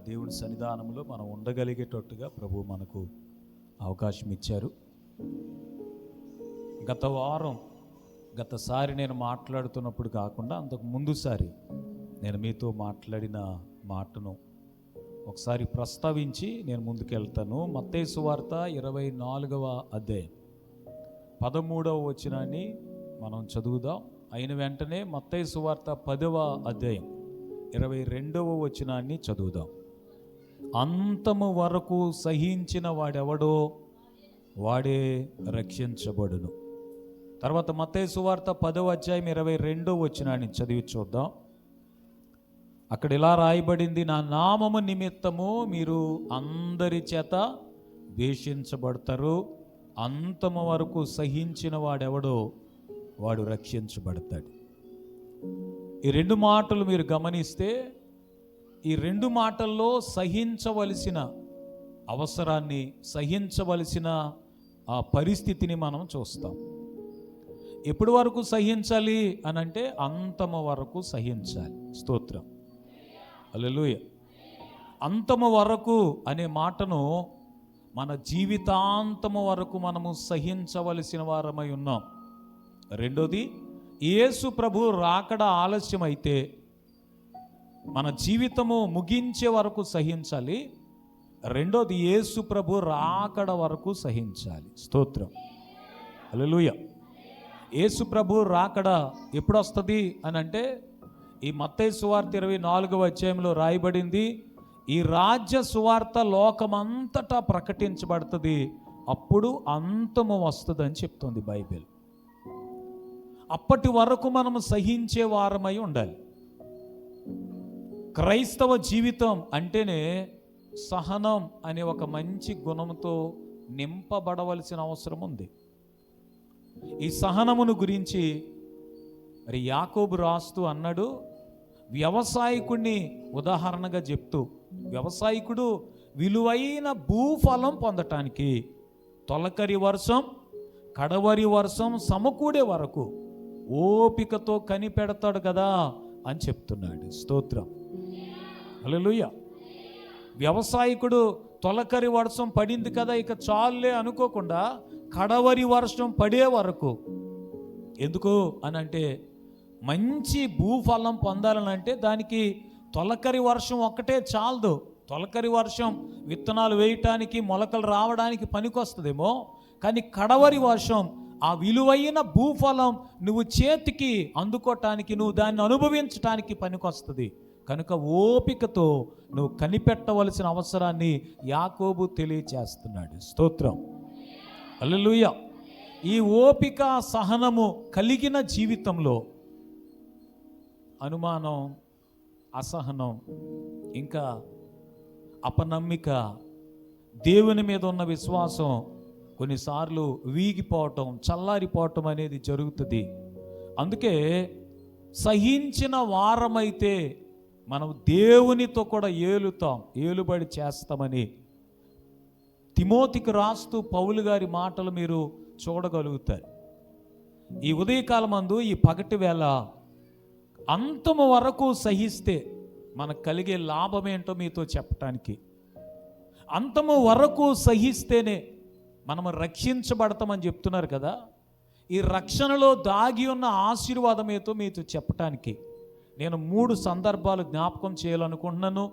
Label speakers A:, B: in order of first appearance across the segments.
A: దేవుని సన్నిధానంలో మనం ఉండగలిగేటట్టుగా ప్రభు మనకు అవకాశం ఇచ్చారు. గతసారి నేను మాట్లాడుతున్నప్పుడు కాకుండా అంతకు ముందుసారి నేను మీతో మాట్లాడిన మాటను ఒకసారి ప్రస్తావించి నేను ముందుకెళ్తాను. మత్తయి సువార్త 24వ అధ్యాయం 13వ వచనాన్ని మనం చదువుదాం. అయిన వెంటనే మత్తయి సువార్త 10వ అధ్యాయం 22వ వచనాన్ని చదువుదాం. అంతము వరకు సహించిన వాడెవడో వాడే రక్షించబడును. తర్వాత మత్తయి సువార్త 10వ అధ్యాయం 22వ వచనాన్ని చదివి చూద్దాం. అక్కడ ఇలా రాయబడింది, నా నామము నిమిత్తము మీరు అందరి చేత ద్వేషించబడతారు, అంతము వరకు సహించిన వాడెవడో వాడు రక్షించబడతాడు. ఈ రెండు మాటలు మీరు గమనిస్తే ఈ రెండు మాటల్లో సహించవలసిన అవసరాన్ని, సహించవలసిన ఆ పరిస్థితిని మనం చూస్తాం. ఎప్పటి వరకు సహించాలి అని అంటే అంతము వరకు సహించాలి. స్తోత్రం, హల్లెలూయా. అంతము వరకు అనే మాటను మన జీవితాంతము వరకు మనము సహించవలసిన వారమై ఉన్నాం. రెండోది, యేసు ప్రభు రాకడ ఆలస్యమైతే మన జీవితము ముగించే వరకు సహించాలి. రెండోది, యేసు ప్రభు రాకడ వరకు సహించాలి. స్తోత్రం, హల్లెలూయా. యేసు ప్రభు రాకడ ఎప్పుడు వస్తుంది అని అంటే ఈ మత్తయి సువార్త 24వ అధ్యాయంలో రాయబడింది, ఈ రాజ్య సువార్త లోకమంతటా ప్రకటించబడుతుంది, అప్పుడు అంతము వస్తుందని చెప్తుంది బైబిల్. అప్పటి వరకు మనము సహించే వారమై ఉండాలి. క్రైస్తవ జీవితం అంటేనే సహనం అనే ఒక మంచి గుణంతో నింపబడవలసిన అవసరం ఉంది. ఈ సహనమును గురించి మరి యాకోబు రాస్తూ అన్నాడు, వ్యవసాయకుడిని ఉదాహరణగా చెప్తూ, వ్యవసాయకుడు విలువైన భూఫలం పొందటానికి తొలకరి వర్షం కడవరి వర్షం సమకూడే వరకు ఓపికతో కనిపెడతాడు కదా అని చెప్తున్నాడు. స్తోత్రం, హల్లెలూయా. వ్యవసాయకుడు తొలకరి వర్షం పడింది కదా ఇక చాలులే అనుకోకుండా కడవరి వర్షం పడే వరకు, ఎందుకు అనంటే మంచి భూఫలం పొందాలనంటే దానికి తొలకరి వర్షం ఒక్కటే చాలదు. తొలకరి వర్షం విత్తనాలు వేయటానికి, మొలకలు రావడానికి పనికొస్తుందేమో, కానీ కడవరి వర్షం ఆ విలువైన భూఫలం నువ్వు చేతికి అందుకోవటానికి, నువ్వు దాన్ని అనుభవించటానికి పనికొస్తుంది. కనుక ఓపికతో నువ్వు కనిపెట్టవలసిన అవసరాన్ని యాకోబు తెలియచేస్తున్నాడు. స్తోత్రం, హల్లెలూయా. ఈ ఓపిక సహనము కలిగిన జీవితంలో అనుమానం, అసహనం, ఇంకా అపనమ్మిక, దేవుని మీద ఉన్న విశ్వాసం కొన్నిసార్లు వీగిపోవటం, చల్లారిపోవటం అనేది జరుగుతుంది. అందుకే సహించిన వారమైతే మనం దేవునితో కూడా ఏలుబడి చేస్తామని తిమోతికి రాస్తూ పౌలు గారి మాటలు మీరు చూడగలుగుతారు. ఈ ఉదయకాలమందు, ఈ పగటి వేళ అంతము వరకు సహిస్తే మనకు కలిగే లాభం ఏంటో మీతో చెప్పటానికి, అంతము వరకు సహిస్తేనే మనము రక్షించబడతామని చెప్తున్నారు కదా, ఈ రక్షణలో దాగి ఉన్న ఆశీర్వాదం ఏతో మీతో చెప్పటానికి నేను 3 సందర్భాలు జ్ఞాపకం చేయాలనుకుంటున్నాను.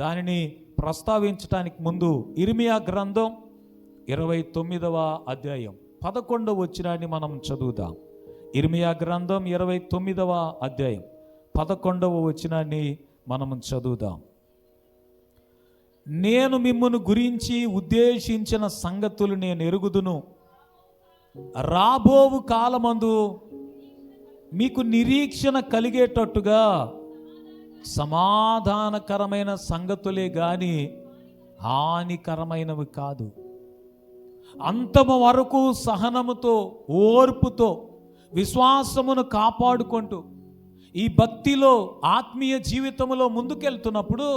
A: దానిని ప్రస్తావించడానికి ముందు ఇర్మియా గ్రంథం 29వ అధ్యాయం 11వ వచనాన్ని మనం చదువుదాం. ఇర్మియా గ్రంథం 29వ అధ్యాయం 11వ వచనాన్ని మనం చదువుదాం. నేను మిమ్మును గురించి ఉద్దేశించిన సంగతులు నేను ఎరుగుదును, రాబోవు కాలమందు మీకు నిరీక్షణ కలిగేటట్టుగా సమాధానకరమైన సంగతులే గాని హానికరమైనవి కాదు. అంతము వరకు సహనముతో, ఓర్పుతో, విశ్వాసమును కాపాడుకుంటూ ఈ భక్తిలో, ఆత్మీయ జీవితంలో ముందుకెళ్తున్నప్పుడు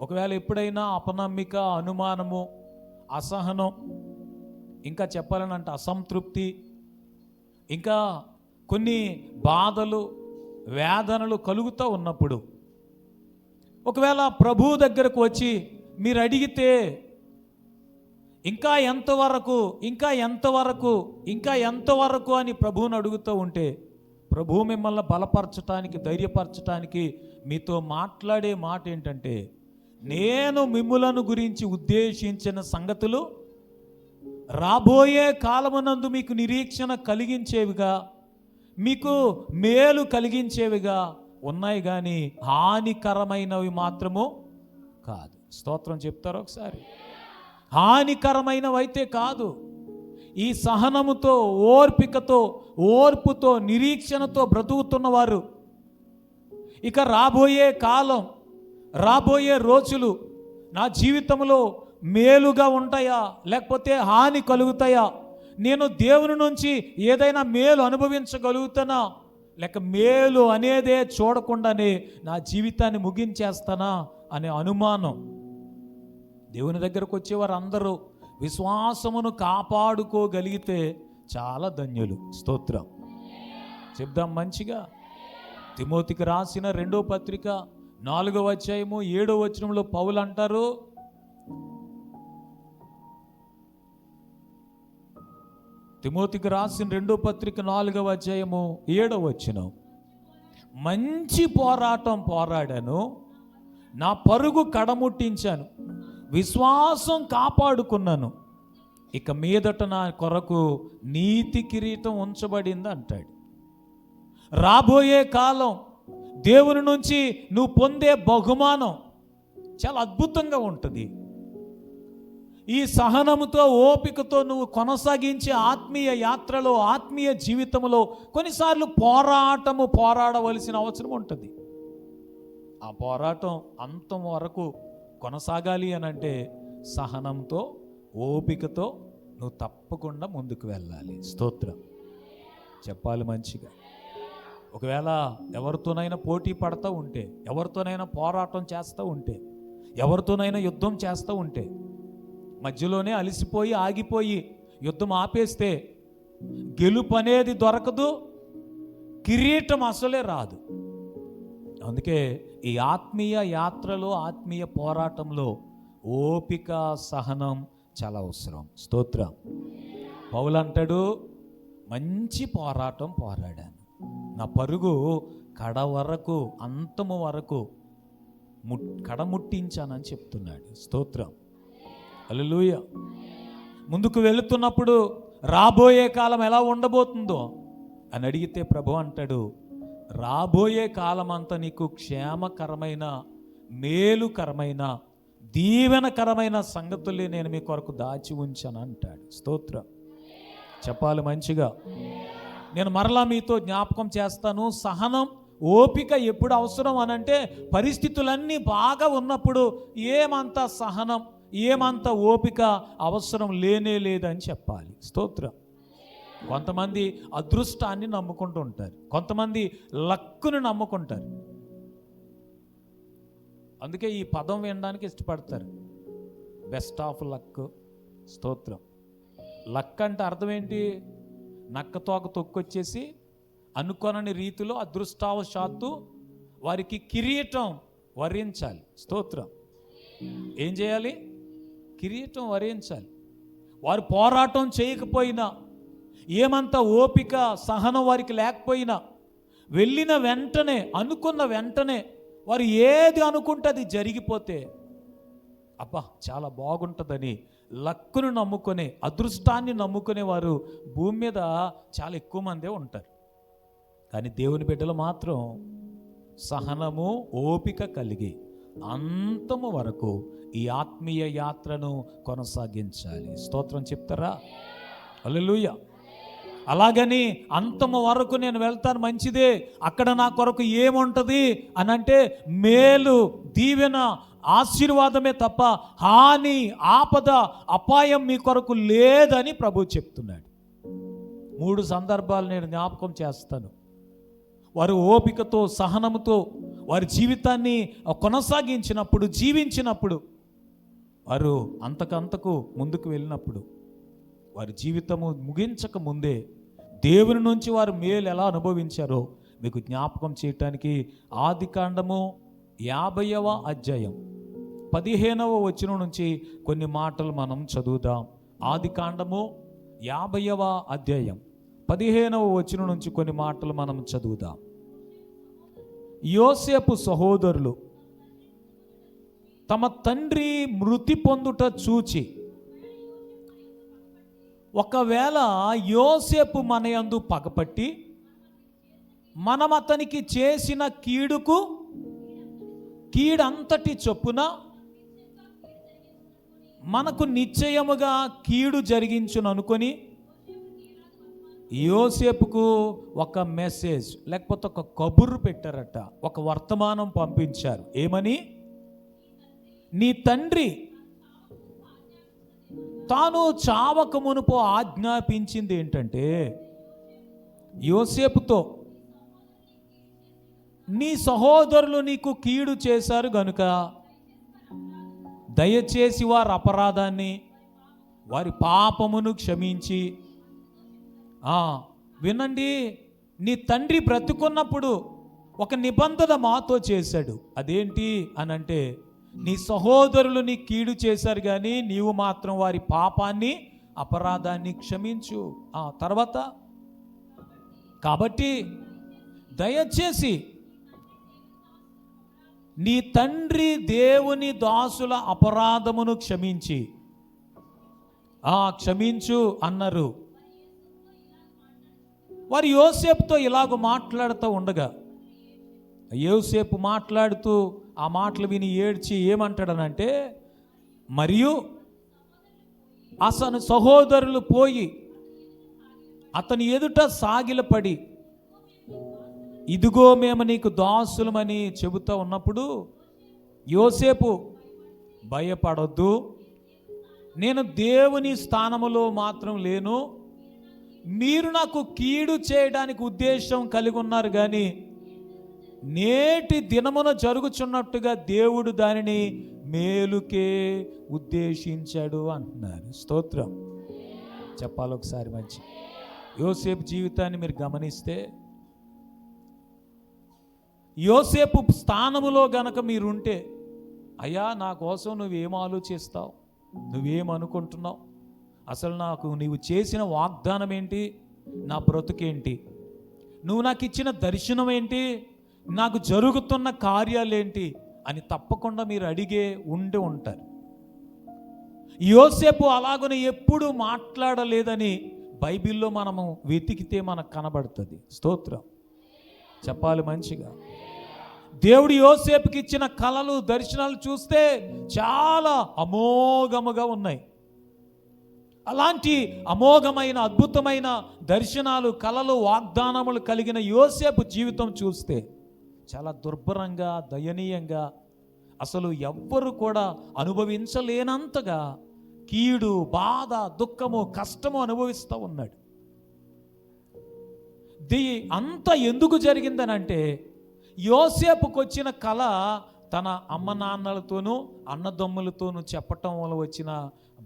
A: ఒకవేళ ఎప్పుడైనా అపనమ్మిక, అనుమానము, అసహనం, ఇంకా చెప్పాలనంటే అసంతృప్తి, ఇంకా కొన్ని బాధలు, వేదనలు కలుగుతూ ఉన్నప్పుడు ఒకవేళ ప్రభువు దగ్గరకు వచ్చి మీరు అడిగితే ఇంకా ఎంతవరకు ఇంకా ఎంతవరకు ఇంకా ఎంతవరకు అని ప్రభువుని అడుగుతూ ఉంటే ప్రభువు మిమ్మల్ని బలపరచటానికి ధైర్యపరచటానికి మీతో మాట్లాడే మాట ఏంటంటే, నేను మిమ్ములను గురించి ఉద్దేశించిన సంగతులు రాబోయే కాలమునందు మీకు నిరీక్షణ కలిగించేవిగా, మీకు మేలు కలిగించేవిగా ఉన్నాయి, కానీ హానికరమైనవి మాత్రము కాదు. స్తోత్రం చెప్తారు ఒకసారి. హానికరమైనవి అయితే కాదు. ఈ సహనముతో, ఓర్పికతో, ఓర్పుతో, నిరీక్షణతో బ్రతుకుతున్నవారు ఇక రాబోయే కాలం, రాబోయే రోజులు నా జీవితంలో మేలుగా ఉంటాయా లేకపోతే హాని కలుగుతాయా, నేను దేవుని నుంచి ఏదైనా మేలు అనుభవించగలుగుతానా లేక మేలు అనేదే చూడకుండానే నా జీవితాన్ని ముగించేస్తానా అనే అనుమానం. దేవుని దగ్గరకు వచ్చేవారు అందరూ విశ్వాసమును కాపాడుకోగలిగితే చాలా ధన్యులు. స్తోత్రం చెప్దాం మంచిగా. తిమోతికి రాసిన 2వ పత్రిక 4వ అధ్యాయము 7వ వచనంలో పౌలు అంటారు, తిమోతికి రాసిన 2వ పత్రిక 4వ అధ్యాయము 7వ వచనం, మంచి పోరాటం పోరాడాను, నా పరుగు కడముట్టించాను, విశ్వాసం కాపాడుకున్నాను, ఇక మీదట నా కొరకు నీతి కిరీటం ఉంచబడింది అంటాడు. రాబోయే కాలం దేవుని నుంచి నువ్వు పొందే బహుమానం చాలా అద్భుతంగా ఉంటుంది. ఈ సహనముతో, ఓపికతో నువ్వు కొనసాగించే ఆత్మీయ యాత్రలో, ఆత్మీయ జీవితంలో కొన్నిసార్లు పోరాడవలసిన అవసరం ఉంటుంది. ఆ పోరాటం అంతం వరకు కొనసాగాలి అని అంటే సహనంతో, ఓపికతో నువ్వు తప్పకుండా ముందుకు వెళ్ళాలి. స్తోత్రం చెప్పాలి మంచిగా. ఒకవేళ ఎవరితోనైనా పోటీ పడుతూ ఉంటే, ఎవరితోనైనా పోరాటం చేస్తూ ఉంటే, ఎవరితోనైనా యుద్ధం చేస్తూ ఉంటే, మధ్యలోనే అలసిపోయి ఆగిపోయి యుద్ధం ఆపేస్తే గెలుపు అనేది దొరకదు, కిరీటం అసలే రాదు. అందుకే ఈ ఆత్మీయ యాత్రలో, ఆత్మీయ పోరాటంలో ఓపిక, సహనం చాలా అవసరం. స్తోత్రం. పౌలు అంటాడు, మంచి పోరాటం పోరాడాను, నా పరుగు కడ వరకు, అంతము వరకు కడముట్టించానని చెప్తున్నాడు. స్తోత్రం. హల్లెలూయా. ముందుకు వెళుతున్నప్పుడు రాబోయే కాలం ఎలా ఉండబోతుందో అని అడిగితే ప్రభు అంటాడు, రాబోయే కాలం అంతా నీకు క్షేమకరమైన, మేలుకరమైన, దీవెనకరమైన సంగతుల్ని నేను మీ కొరకు దాచి ఉంచాను అంటాడు. స్తోత్రం చెప్పాలి మంచిగా. నేను మరలా మీతో జ్ఞాపకం చేస్తాను, సహనం, ఓపిక ఎప్పుడు అవసరం అనంటే పరిస్థితులన్నీ బాగా ఉన్నప్పుడు ఏమంత సహనం, ఏమంత ఓపిక అవసరం లేనే లేదని చెప్పాలి. స్తోత్రం. కొంతమంది అదృష్టాన్ని నమ్ముకుంటూ ఉంటారు, కొంతమంది లక్కును నమ్ముకుంటారు. అందుకే ఈ పదం వినడానికి ఇష్టపడతారు, బెస్ట్ ఆఫ్ లక్. స్తోత్రం. లక్ అంటే అర్థం ఏంటి? నక్క తోక తొక్కొచ్చేసి అనుకోనని రీతిలో అదృష్టావశాత్తు వారికి కిరీటం వరించాలి. స్తోత్రం. ఏం చేయాలి? కిరీటం వరించాలి. వారు పోరాటం చేయకపోయినా, ఏమంత ఓపిక, సహనం వారికి లేకపోయినా, వెళ్ళిన వెంటనే, అనుకున్న వెంటనే వారు ఏది అనుకుంటే అది జరిగిపోతే అబ్బా చాలా బాగుంటుందని లక్కును నమ్ముకునే, అదృష్టాన్ని నమ్ముకునే వారు భూమి మీద చాలా ఎక్కువ మందే ఉంటారు. కానీ దేవుని బిడ్డలు మాత్రం సహనము, ఓపిక కలిగి అంతము వరకు ఈ ఆత్మీయ యాత్రను కొనసాగించాలి. స్తోత్రం చెప్తారా? హల్లెలూయా. అలాగని అంతము వరకు నేను వెళ్తాను, మంచిదే, అక్కడ నా కొరకు ఏముంటుంది అని అంటే మేలు, దీవెన, ఆశీర్వాదమే తప్ప హాని, ఆపద, అపాయం మీ కొరకు లేదని ప్రభు చెప్తున్నాడు. 3 సందర్భాలు నేను జ్ఞాపకం చేస్తాను. వారు ఓపికతో, సహనముతో వారి జీవితాన్ని కొనసాగించినప్పుడు, జీవించినప్పుడు, వారు అంతకంతకు ముందుకు వెళ్ళినప్పుడు, వారి జీవితము ముగించక ముందే దేవుని నుంచి వారు మేలు ఎలా అనుభవించారో మీకు జ్ఞాపకం చేయటానికి ఆదికాండము 50వ అధ్యాయం 15వ వచనం నుంచి కొన్ని మాటలు మనం చదువుదాం. ఆదికాండము 50వ అధ్యాయం 15వ వచనం నుంచి కొన్ని మాటలు మనం చదువుదాం. యోసేపు సహోదరులు తమ తండ్రి మృతి పొందుట చూచి, ఒకవేళ యోసేపు మన యందు పగపట్టి మనం అతనికి చేసిన కీడంతటి చొప్పున మనకు నిశ్చయముగా కీడు జరిగించును అనుకొని యోసేపుకు ఒక మెసేజ్ లేకపోతే ఒక కబురు పెట్టారట, ఒక వర్తమానం పంపించారు. ఏమని? నీ తండ్రి తాను చావక మునుపు ఆజ్ఞాపించింది ఏంటంటే, యోసేపుతో నీ సహోదరులు నీకు కీడు చేశారు గనుక దయచేసి వారి అపరాధాన్ని, వారి పాపమును క్షమించి, వినండి, నీ తండ్రి బ్రతుకున్నప్పుడు ఒక నిబంధన మాతో చేశాడు. అదేంటి అనంటే, నీ సహోదరులు నీ కీడు చేశారు కానీ నీవు మాత్రం వారి పాపాన్ని, అపరాధాన్ని క్షమించు. తర్వాత కాబట్టి దయచేసి నీ తండ్రి దేవుని దాసుల అపరాధమును క్షమించు అన్నారు. వారు యోసేపుతో ఇలాగ మాట్లాడుతూ ఉండగా, యోసేపు మాట్లాడుతూ ఆ మాటలు విని ఏడ్చి ఏమంటాడనంటే, మరియు అతని సహోదరులు పోయి అతని ఎదుట సాగిలపడి, ఇదిగో మేము నీకు దాసులమని చెబుతూ ఉన్నప్పుడు యోసేపు, భయపడొద్దు, నేను దేవుని స్థానములో మాత్రం లేను, మీరు నాకు కీడు చేయడానికి ఉద్దేశం కలిగి ఉన్నారు కానీ నేటి దినమున జరుగుచున్నట్టుగా దేవుడు దానిని మేలుకే ఉద్దేశించాడు అంటున్నారు. స్తోత్రం చెప్పాలి ఒకసారి. మంచి యోసేపు జీవితాన్ని మీరు గమనిస్తే, యోసేపు స్థానములో గనక మీరుంటే, అయ్యా నా కోసం నువ్వేం ఆలోచిస్తావు, నువ్వేమనుకుంటున్నావు, అసలు నాకు నీవు చేసిన వాగ్దానం ఏంటి, నా బ్రతుకేంటి, నువ్వు నాకు ఇచ్చిన దర్శనం ఏంటి, నాకు జరుగుతున్న కార్యాలేంటి అని తప్పకుండా మీరు అడిగే ఉంటారు. యోసేపు అలాగనే ఎప్పుడు మాట్లాడలేదని బైబిల్లో మనము వెతికితే మనకు కనబడుతుంది. స్తోత్రం చెప్పాలి మంచిగా. దేవుడు యోసేపుకి ఇచ్చిన కలలు, దర్శనాలు చూస్తే చాలా అమోఘముగా ఉన్నాయి. అలాంటి అమోఘమైన, అద్భుతమైన దర్శనాలు, కలలు, వాగ్దానములు కలిగిన యోసేపు జీవితం చూస్తే చాలా దుర్భరంగా, దయనీయంగా, అసలు ఎవ్వరు కూడా అనుభవించలేనంతగా కీడు, బాధ, దుఃఖము, కష్టము అనుభవిస్తూ ఉన్నాడు. అంత ఎందుకు జరిగిందనంటే, యోసేపుకు వచ్చిన కళ తన అమ్మ నాన్నలతోనూ అన్నదమ్ములతోనూ చెప్పటం వల్ల వచ్చిన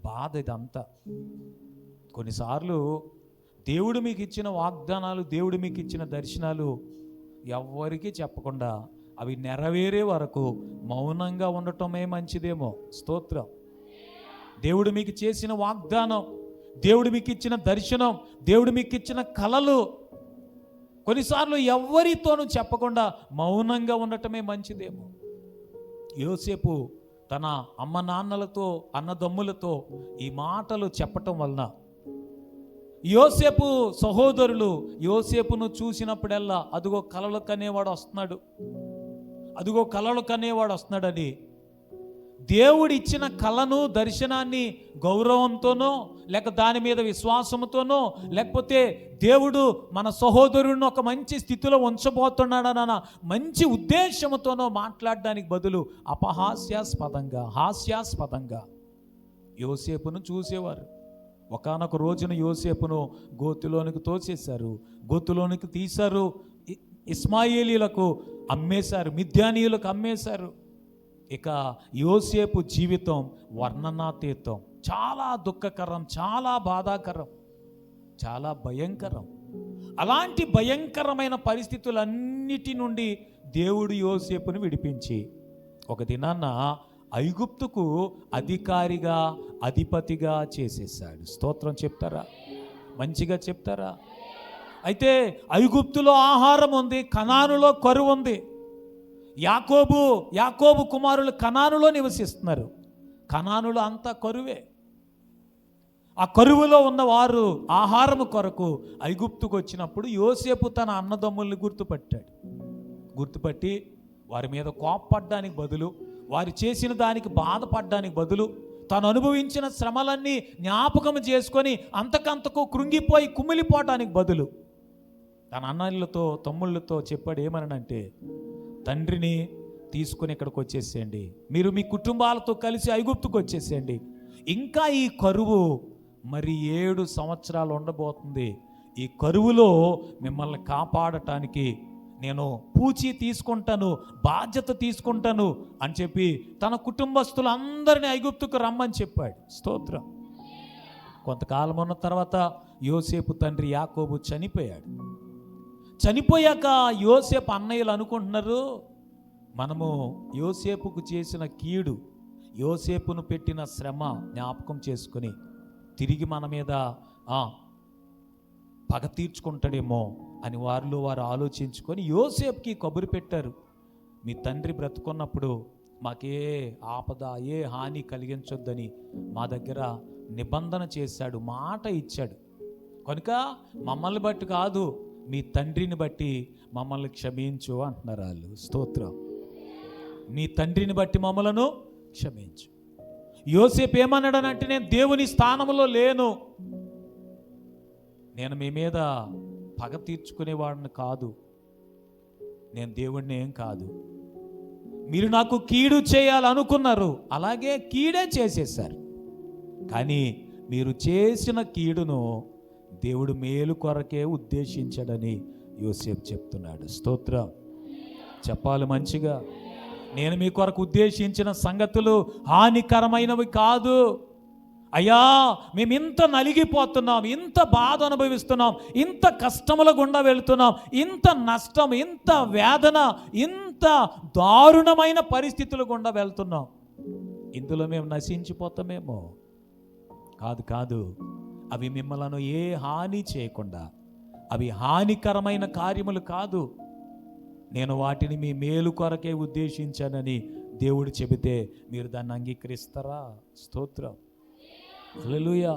A: బాధ ఇదంతా. కొన్నిసార్లు దేవుడు మీకు ఇచ్చిన వాగ్దానాలు, దేవుడు మీకు ఇచ్చిన దర్శనాలు ఎవ్వరికీ చెప్పకుండా అవి నెరవేరే వరకు మౌనంగా ఉండటమే మంచిదేమో. స్తోత్రం. దేవుడు మీకు చేసిన వాగ్దానం, దేవుడు మీకు ఇచ్చిన దర్శనం, దేవుడు మీకు ఇచ్చిన కలలు కొన్నిసార్లు ఎవ్వరితోనూ చెప్పకుండా మౌనంగా ఉండటమే మంచిదేమో. యోసేపు తన అమ్మ నాన్నలతో, అన్నదమ్ములతో ఈ మాటలు చెప్పటం వలన యోసేపు సహోదరులు యోసేపును చూసినప్పుడల్లా అదిగో కలలు కనేవాడు వస్తున్నాడు, అదిగో కలలు కనేవాడు వస్తున్నాడని దేవుడి ఇచ్చిన కళను, దర్శనాన్ని గౌరవంతోనో లేక దాని మీద విశ్వాసంతోనో, లేకపోతే దేవుడు మన సహోదరుడిని ఒక మంచి స్థితిలో ఉంచబోతున్నాడన్న మంచి ఉద్దేశంతోనో మాట్లాడడానికి బదులు హాస్యాస్పదంగా యోసేపును చూసేవారు. ఒకానొక రోజున యోసేపును గోతులోనికి తోసేశారు, గోతులోనికి తీశారు, ఇస్మాయేలీలకు అమ్మేశారు, మిద్యానీయులకు అమ్మేశారు. ఇక యోసేపు జీవితం వర్ణనాతీతం, చాలా దుఃఖకరం, చాలా బాధాకరం, చాలా భయంకరం. అలాంటి భయంకరమైన పరిస్థితులన్నిటి నుండి దేవుడు యోసేపును విడిపించి ఒక దినాన్న ఐగుప్తుకు అధికారిగా అధిపతిగా చేసేసాడు. స్తోత్రం చెప్తారా? మంచిగా చెప్తారా? అయితే ఐగుప్తులో ఆహారం ఉంది, కనానులో కరువు ఉంది. యాకోబు కుమారులు కనానులో నివసిస్తున్నారు. కనానులో అంతా కరువే. ఆ కరువులో ఉన్న వారు ఆహారము కొరకు ఐగుప్తుకు వచ్చినప్పుడు యోసేపు తన అన్నదమ్ముల్ని గుర్తుపట్టి వారి మీద కోప్పడ్డానికి బదులు, వారు చేసిన దానికి బాధపడ్డానికి బదులు, తాను అనుభవించిన శ్రమలన్నీ జ్ఞాపకం చేసుకొని అంతకంతకు కృంగిపోయి కుమిలిపోవటానికి బదులు తన అన్నలతో తమ్ముళ్ళతో చెప్పాడు. ఏమనంటే, తండ్రిని తీసుకుని ఇక్కడికి వచ్చేసేయండి, మీరు మీ కుటుంబాలతో కలిసి ఐగుప్తుకు వచ్చేసేయండి. ఇంకా ఈ కరువు మరి 7 సంవత్సరాలు ఉండబోతుంది. ఈ కరువులో మిమ్మల్ని కాపాడటానికి నేను పూచీ తీసుకుంటాను, బాధ్యత తీసుకుంటాను అని చెప్పి తన కుటుంబస్తులందరినీ ఐగుప్తుకు రమ్మని చెప్పాడు. స్తోత్రం. కొంతకాలం ఉన్న తర్వాత యోసేపు తండ్రి యాకోబు చనిపోయాడు. చనిపోయాక యోసేపు అన్నయ్యలు అనుకుంటున్నారు, మనము యోసేపుకు చేసిన కీడు, యోసేపును పెట్టిన శ్రమ జ్ఞాపకం చేసుకుని తిరిగి మన మీద పగ తీర్చుకుంటాడేమో అని వారు ఆలోచించుకొని యోసేపుకి కబురు పెట్టారు. మీ తండ్రి బ్రతుకున్నప్పుడు మాకే ఆపద, ఏ హాని కలిగించొద్దని మా దగ్గర నిబంధన చేశాడు, మాట ఇచ్చాడు. కనుక మమ్మల్ని బట్టి కాదు, మీ తండ్రిని బట్టి మమ్మల్ని క్షమించు అంటున్నారు వాళ్ళు. స్తోత్రం. నీ తండ్రిని బట్టి మమ్మలను క్షమించు. యోసేపు ఏమన్నాడనంటే, నేను దేవుని స్థానంలో లేను, నేను మీ మీద పగ తీర్చుకునేవాడిని కాదు, నేను దేవుడిని ఏం కాదు, మీరు నాకు కీడు చేయాలనుకున్నారు, అలాగే కీడే చేసేసారు. కానీ మీరు చేసిన కీడును దేవుడు మేలు కొరకే ఉద్దేశించాడని యోసేపు చెప్తున్నాడు. స్తోత్రం చెప్పాలి మంచిగా. నేను మీ కొరకు ఉద్దేశించిన సంగతులు హానికరమైనవి కాదు. అయ్యా, మేము ఇంత నలిగిపోతున్నాం, ఇంత బాధ అనుభవిస్తున్నాం, ఇంత కష్టముల గుండా వెళుతున్నాం, ఇంత నష్టం, ఇంత వేదన, ఇంత దారుణమైన పరిస్థితుల గుండా వెళ్తున్నాం, ఇందులో మేము నశించిపోతామేమో. కాదు, అవి మిమ్మలను ఏ హాని చేయకుండా, అవి హానికరమైన కార్యములు కాదు, నేను వాటిని మీ మేలు కొరకే ఉద్దేశించానని దేవుడు చెబితే మీరు దాన్ని అంగీకరిస్తారా? స్తోత్రం. హల్లెలూయా.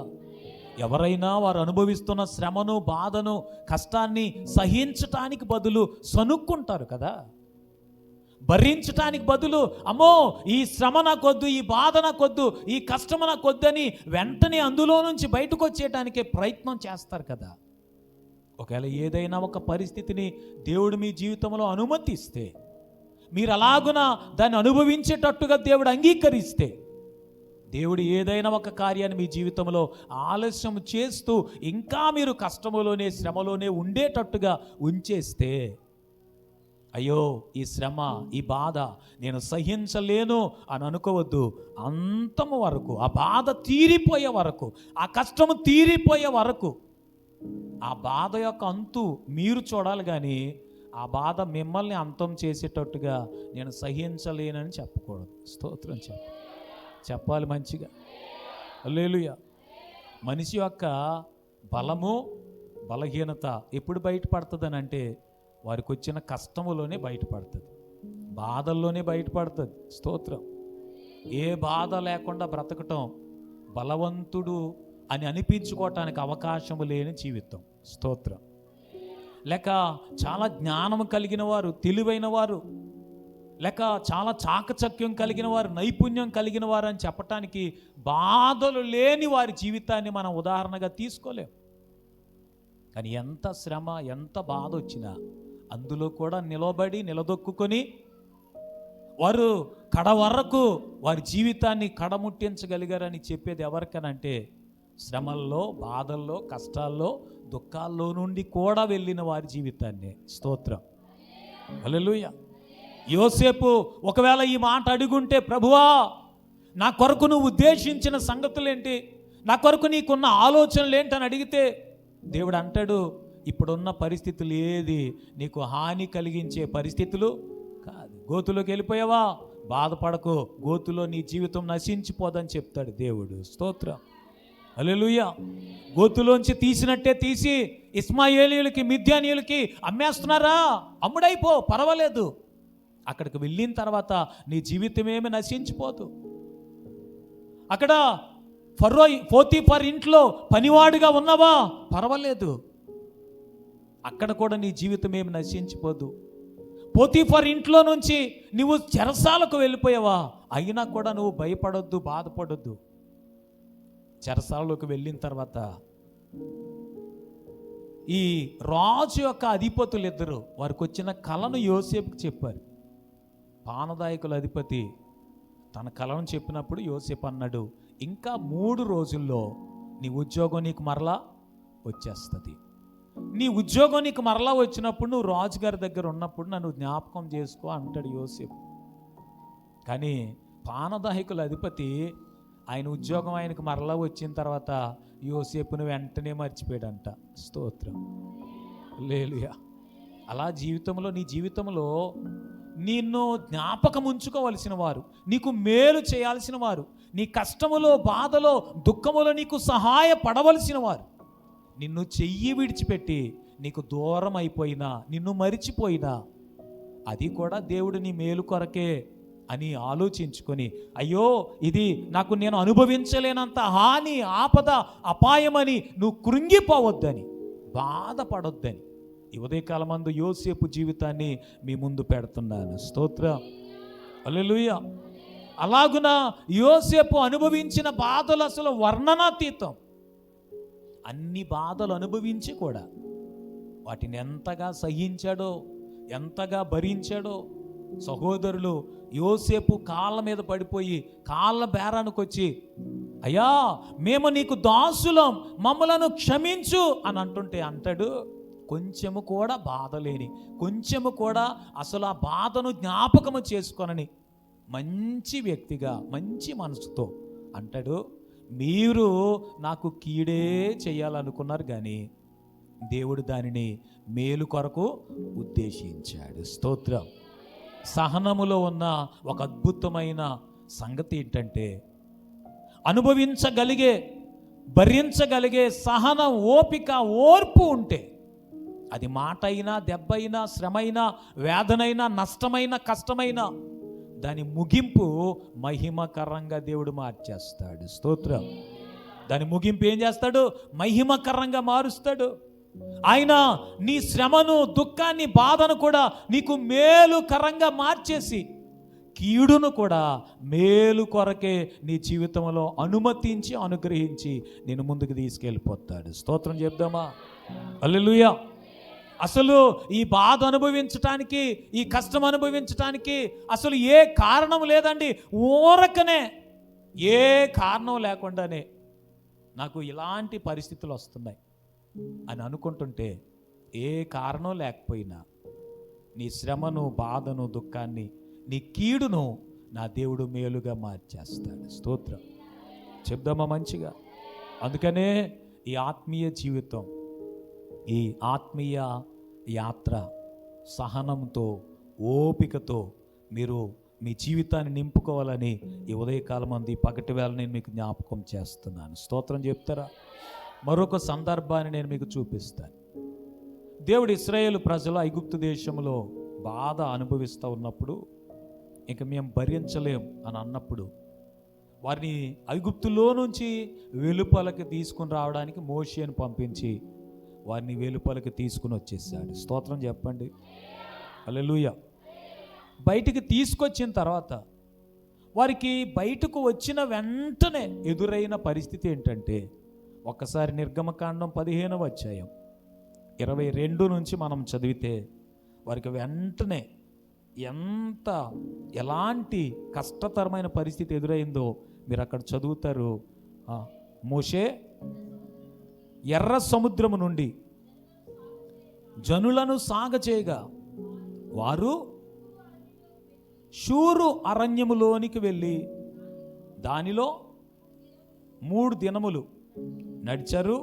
A: ఎవరైనా వారు అనుభవిస్తున్న శ్రమను, బాధను, కష్టాన్ని సహించటానికి బదులు సనుక్కుంటారు కదా, భరించటానికి బదులు అమ్మో ఈ శ్రమ నాకొద్దు, ఈ బాధ నాకొద్దు, ఈ కష్టం నాకొద్దు అని వెంటనే అందులో నుంచి బయటకు వచ్చేయటానికే ప్రయత్నం చేస్తారు కదా. ఒకవేళ ఏదైనా ఒక పరిస్థితిని దేవుడు మీ జీవితంలో అనుమతిస్తే, మీరు అలాగున దాన్ని అనుభవించేటట్టుగా దేవుడు అంగీకరిస్తే, దేవుడు ఏదైనా ఒక కార్యాన్ని మీ జీవితంలో ఆలస్యం చేస్తూ ఇంకా మీరు కష్టములోనే, శ్రమలోనే ఉండేటట్టుగా ఉంచేస్తే, అయ్యో ఈ శ్రమ, ఈ బాధ నేను సహించలేను అని అనుకోవద్దు. అంతము వరకు, ఆ బాధ తీరిపోయే వరకు, ఆ కష్టము తీరిపోయే వరకు, ఆ బాధ యొక్క అంతు మీరు చూడాలి. కానీ ఆ బాధ మిమ్మల్ని అంతం చేసేటట్టుగా నేను సహించలేనని చెప్పకూడదు. స్తోత్రం చెప్పాలి మంచిగా. హల్లెలూయా. మనిషి యొక్క బలము, బలహీనత ఎప్పుడు బయటపడుతుందని అంటే, వారికి వచ్చిన కష్టములోనే బయటపడుతుంది, బాధల్లోనే బయటపడుతుంది. స్తోత్రం. ఏ బాధ లేకుండా బ్రతకటం బలవంతుడు అని అనిపించుకోవటానికి అవకాశము లేని జీవితం. స్తోత్రం. లేక చాలా జ్ఞానము కలిగిన వారు, తెలివైన వారు, లేక చాలా చాకచక్యం కలిగిన వారు, నైపుణ్యం కలిగిన వారు అని చెప్పటానికి బాధలు లేని వారి జీవితాన్ని మనం ఉదాహరణగా తీసుకోలేం. కానీ ఎంత శ్రమ, ఎంత బాధ వచ్చినా అందులో కూడా నిలదొక్కుని వారు కడ వరకు వారి జీవితాన్ని కడముట్టించగలిగారని చెప్పేది ఎవరికనంటే, శ్రమల్లో, బాధల్లో, కష్టాల్లో, దుఃఖాల్లో నుండి కూడా వెళ్ళిన వారి జీవితాన్ని. స్తోత్రం. హల్లెలూయా. యోసేపు ఒకవేళ ఈ మాట అడుగుంటే, ప్రభువా నా కొరకు నువ్వు ఉద్దేశించిన సంగతులేంటి, నా కొరకు నీకున్న ఆలోచనలు ఏంటని అడిగితే, దేవుడు అంటాడు, ఇప్పుడున్న పరిస్థితులు ఏది నీకు హాని కలిగించే పరిస్థితులు కాదు. గోతులోకి వెళ్ళిపోయావా, బాధపడకు, గోతులో నీ జీవితం నశించిపోదని చెప్తాడు దేవుడు. స్తోత్రం, హల్లెలూయా. గోతులోంచి తీసినట్టే తీసి ఇస్మాయేలీయులకి, మిద్యానీయులకి అమ్మేస్తున్నారా, అమ్ముడైపో, పర్వాలేదు. అక్కడికి వెళ్ళిన తర్వాత నీ జీవితం ఏమి నశించిపోదు. అక్కడ పోతీఫర్ ఇంట్లో పనివాడిగా ఉన్నవా, పర్వాలేదు, అక్కడ కూడా నీ జీవితం ఏమి నశించిపోదు. పోతీఫర్ ఇంట్లో నుంచి నువ్వు చెరసాలకు వెళ్ళిపోయావా, అయినా కూడా నువ్వు భయపడొద్దు, బాధపడొద్దు. చెరసాలలోకి వెళ్ళిన తర్వాత ఈ రాజు యొక్క అధిపతులు ఇద్దరు వారికి వచ్చిన కలను యోసేపుకి చెప్పారు. పానదాయకుల అధిపతి తన కలను చెప్పినప్పుడు యోసేపు అన్నాడు, ఇంకా 3 రోజుల్లో నీ ఉద్యోగం నీకు మరలా వచ్చేస్తుంది. నీ ఉద్యోగం నీకు మరలా వచ్చినప్పుడు నువ్వు రాజుగారి దగ్గర ఉన్నప్పుడు నన్ను జ్ఞాపకం చేసుకో అంటాడు యోసేపు. కానీ పానదాయకుల అధిపతి ఆయన ఉద్యోగం ఆయనకు మరలా వచ్చిన తర్వాత యోసేపును వెంటనే మర్చిపోయాడంట. స్తోత్రం, హల్లెలూయా. అలా జీవితంలో, నీ జీవితంలో నిన్ను జ్ఞాపకం ఉంచుకోవలసిన వారు, నీకు మేలు చేయాల్సిన వారు, నీ కష్టములో, బాధలో, దుఃఖములో నీకు సహాయపడవలసిన వారు నిన్ను చెయ్యి విడిచిపెట్టి నీకు దూరం అయిపోయినా, నిన్ను మరిచిపోయినా, అది కూడా దేవుడు నీ మేలు కొరకే అని ఆలోచించుకొని, అయ్యో ఇది నాకు నేను అనుభవించలేనంత హాని, ఆపద, అపాయమని నువ్వు కృంగిపోవద్దని, బాధపడొద్దని ఈ ఉదయకాలమందు యోసేపు జీవితాన్ని మీ ముందు పెడుతున్నాను. స్తోత్రం, హల్లెలూయా. అలాగున యోసేపు అనుభవించిన బాధలు అసలు వర్ణనాతీతం. అన్ని బాధలు అనుభవించి కూడా వాటిని ఎంతగా సహించాడో, ఎంతగా భరించాడో. సహోదరులు యోసేపు కాళ్ళ మీద పడిపోయి కాళ్ళ బేరానికి వచ్చి, అయ్యా మేము నీకు దాసులం, మమ్మలను క్షమించు అని అంటుంటే అంటాడు, కొంచెము కూడా బాధ లేని, కొంచెము కూడా అసలు ఆ బాధను జ్ఞాపకము చేసుకోనని మంచి వ్యక్తిగా, మంచి మనసుతో అంటాడు, మీరు నాకు కీడే చేయాలనుకున్నారు కానీ దేవుడు దానిని మేలు కొరకు ఉద్దేశించాడు. స్తోత్రం. సహనములో ఉన్న ఒక అద్భుతమైన సంగతి ఏంటంటే, అనుభవించగలిగే, భరించగలిగే సహనం, ఓపిక, ఓర్పు ఉంటే అది మాట అయినా, దెబ్బ అయినా, శ్రమ అయినా, వేదనైనా, నష్టమైన, కష్టమైనా దాని ముగింపు మహిమకరంగా దేవుడు మార్చేస్తాడు. స్తోత్రం. దాని ముగింపు ఏం చేస్తాడు? మహిమకరంగా మారుస్తాడు. ఆయన నీ శ్రమను, దుఃఖాన్ని, బాధను కూడా నీకు మేలుకరంగా మార్చేసి కీడును కూడా మేలు కొరకే నీ జీవితంలో అనుమతించి, అనుగ్రహించి నేను ముందుకు తీసుకెళ్ళిపోతాడు. స్తోత్రం చెప్దామా? హల్లెలూయా. అసలు ఈ బాధ అనుభవించటానికి, ఈ కష్టం అనుభవించటానికి అసలు ఏ కారణం లేదండి. ఊరకనే, ఏ కారణం లేకుండానే నాకు ఇలాంటి పరిస్థితులు వస్తున్నాయి అని అనుకుంటుంటే, ఏ కారణం లేకపోయినా నీ శ్రమను, బాధను, దుఃఖాన్ని, నీ కీడును నా దేవుడు మేలుగా మార్చేస్తాడు. స్తోత్రం చెప్దామా మంచిగా? అందుకనే ఈ ఆత్మీయ జీవితం, ఈ ఆత్మీయ యాత్ర సహనంతో, ఓపికతో మీరు మీ జీవితాన్ని నింపుకోవాలని ఈ ఉదయకాలం అంది పగటి వేళ నేను మీకు జ్ఞాపకం చేస్తున్నాను. స్తోత్రం చెప్తారా? మరొక సందర్భాన్ని నేను మీకు చూపిస్తాను. దేవుడు ఇశ్రాయేలు ప్రజలు ఐగుప్తు దేశంలో బాధ అనుభవిస్తూ ఉన్నప్పుడు, ఇక మేము భరించలేం అని అన్నప్పుడు, వారిని ఐగుప్తులో నుంచి వెలుపలకి తీసుకుని రావడానికి మోషేను పంపించి వారిని వెలుపలకి తీసుకుని వచ్చేసాడు. స్తోత్రం చెప్పండి, హల్లెలూయా. బయటికి తీసుకొచ్చిన తర్వాత వారికి బయటకు వచ్చిన వెంటనే ఎదురైన పరిస్థితి ఏంటంటే, ఒక్కసారి నిర్గమకాండం 15వ అధ్యాయం 22 నుంచి మనం చదివితే వారికి వెంటనే ఎలాంటి కష్టతరమైన పరిస్థితి ఎదురైందో మీరు అక్కడ చదువుతారు. మోషే ఎర్ర సముద్రము నుండి జనులను సాగచేయగా వారు షూరు అరణ్యములోనికి వెళ్ళి దానిలో 3 దినములు నడిచారు.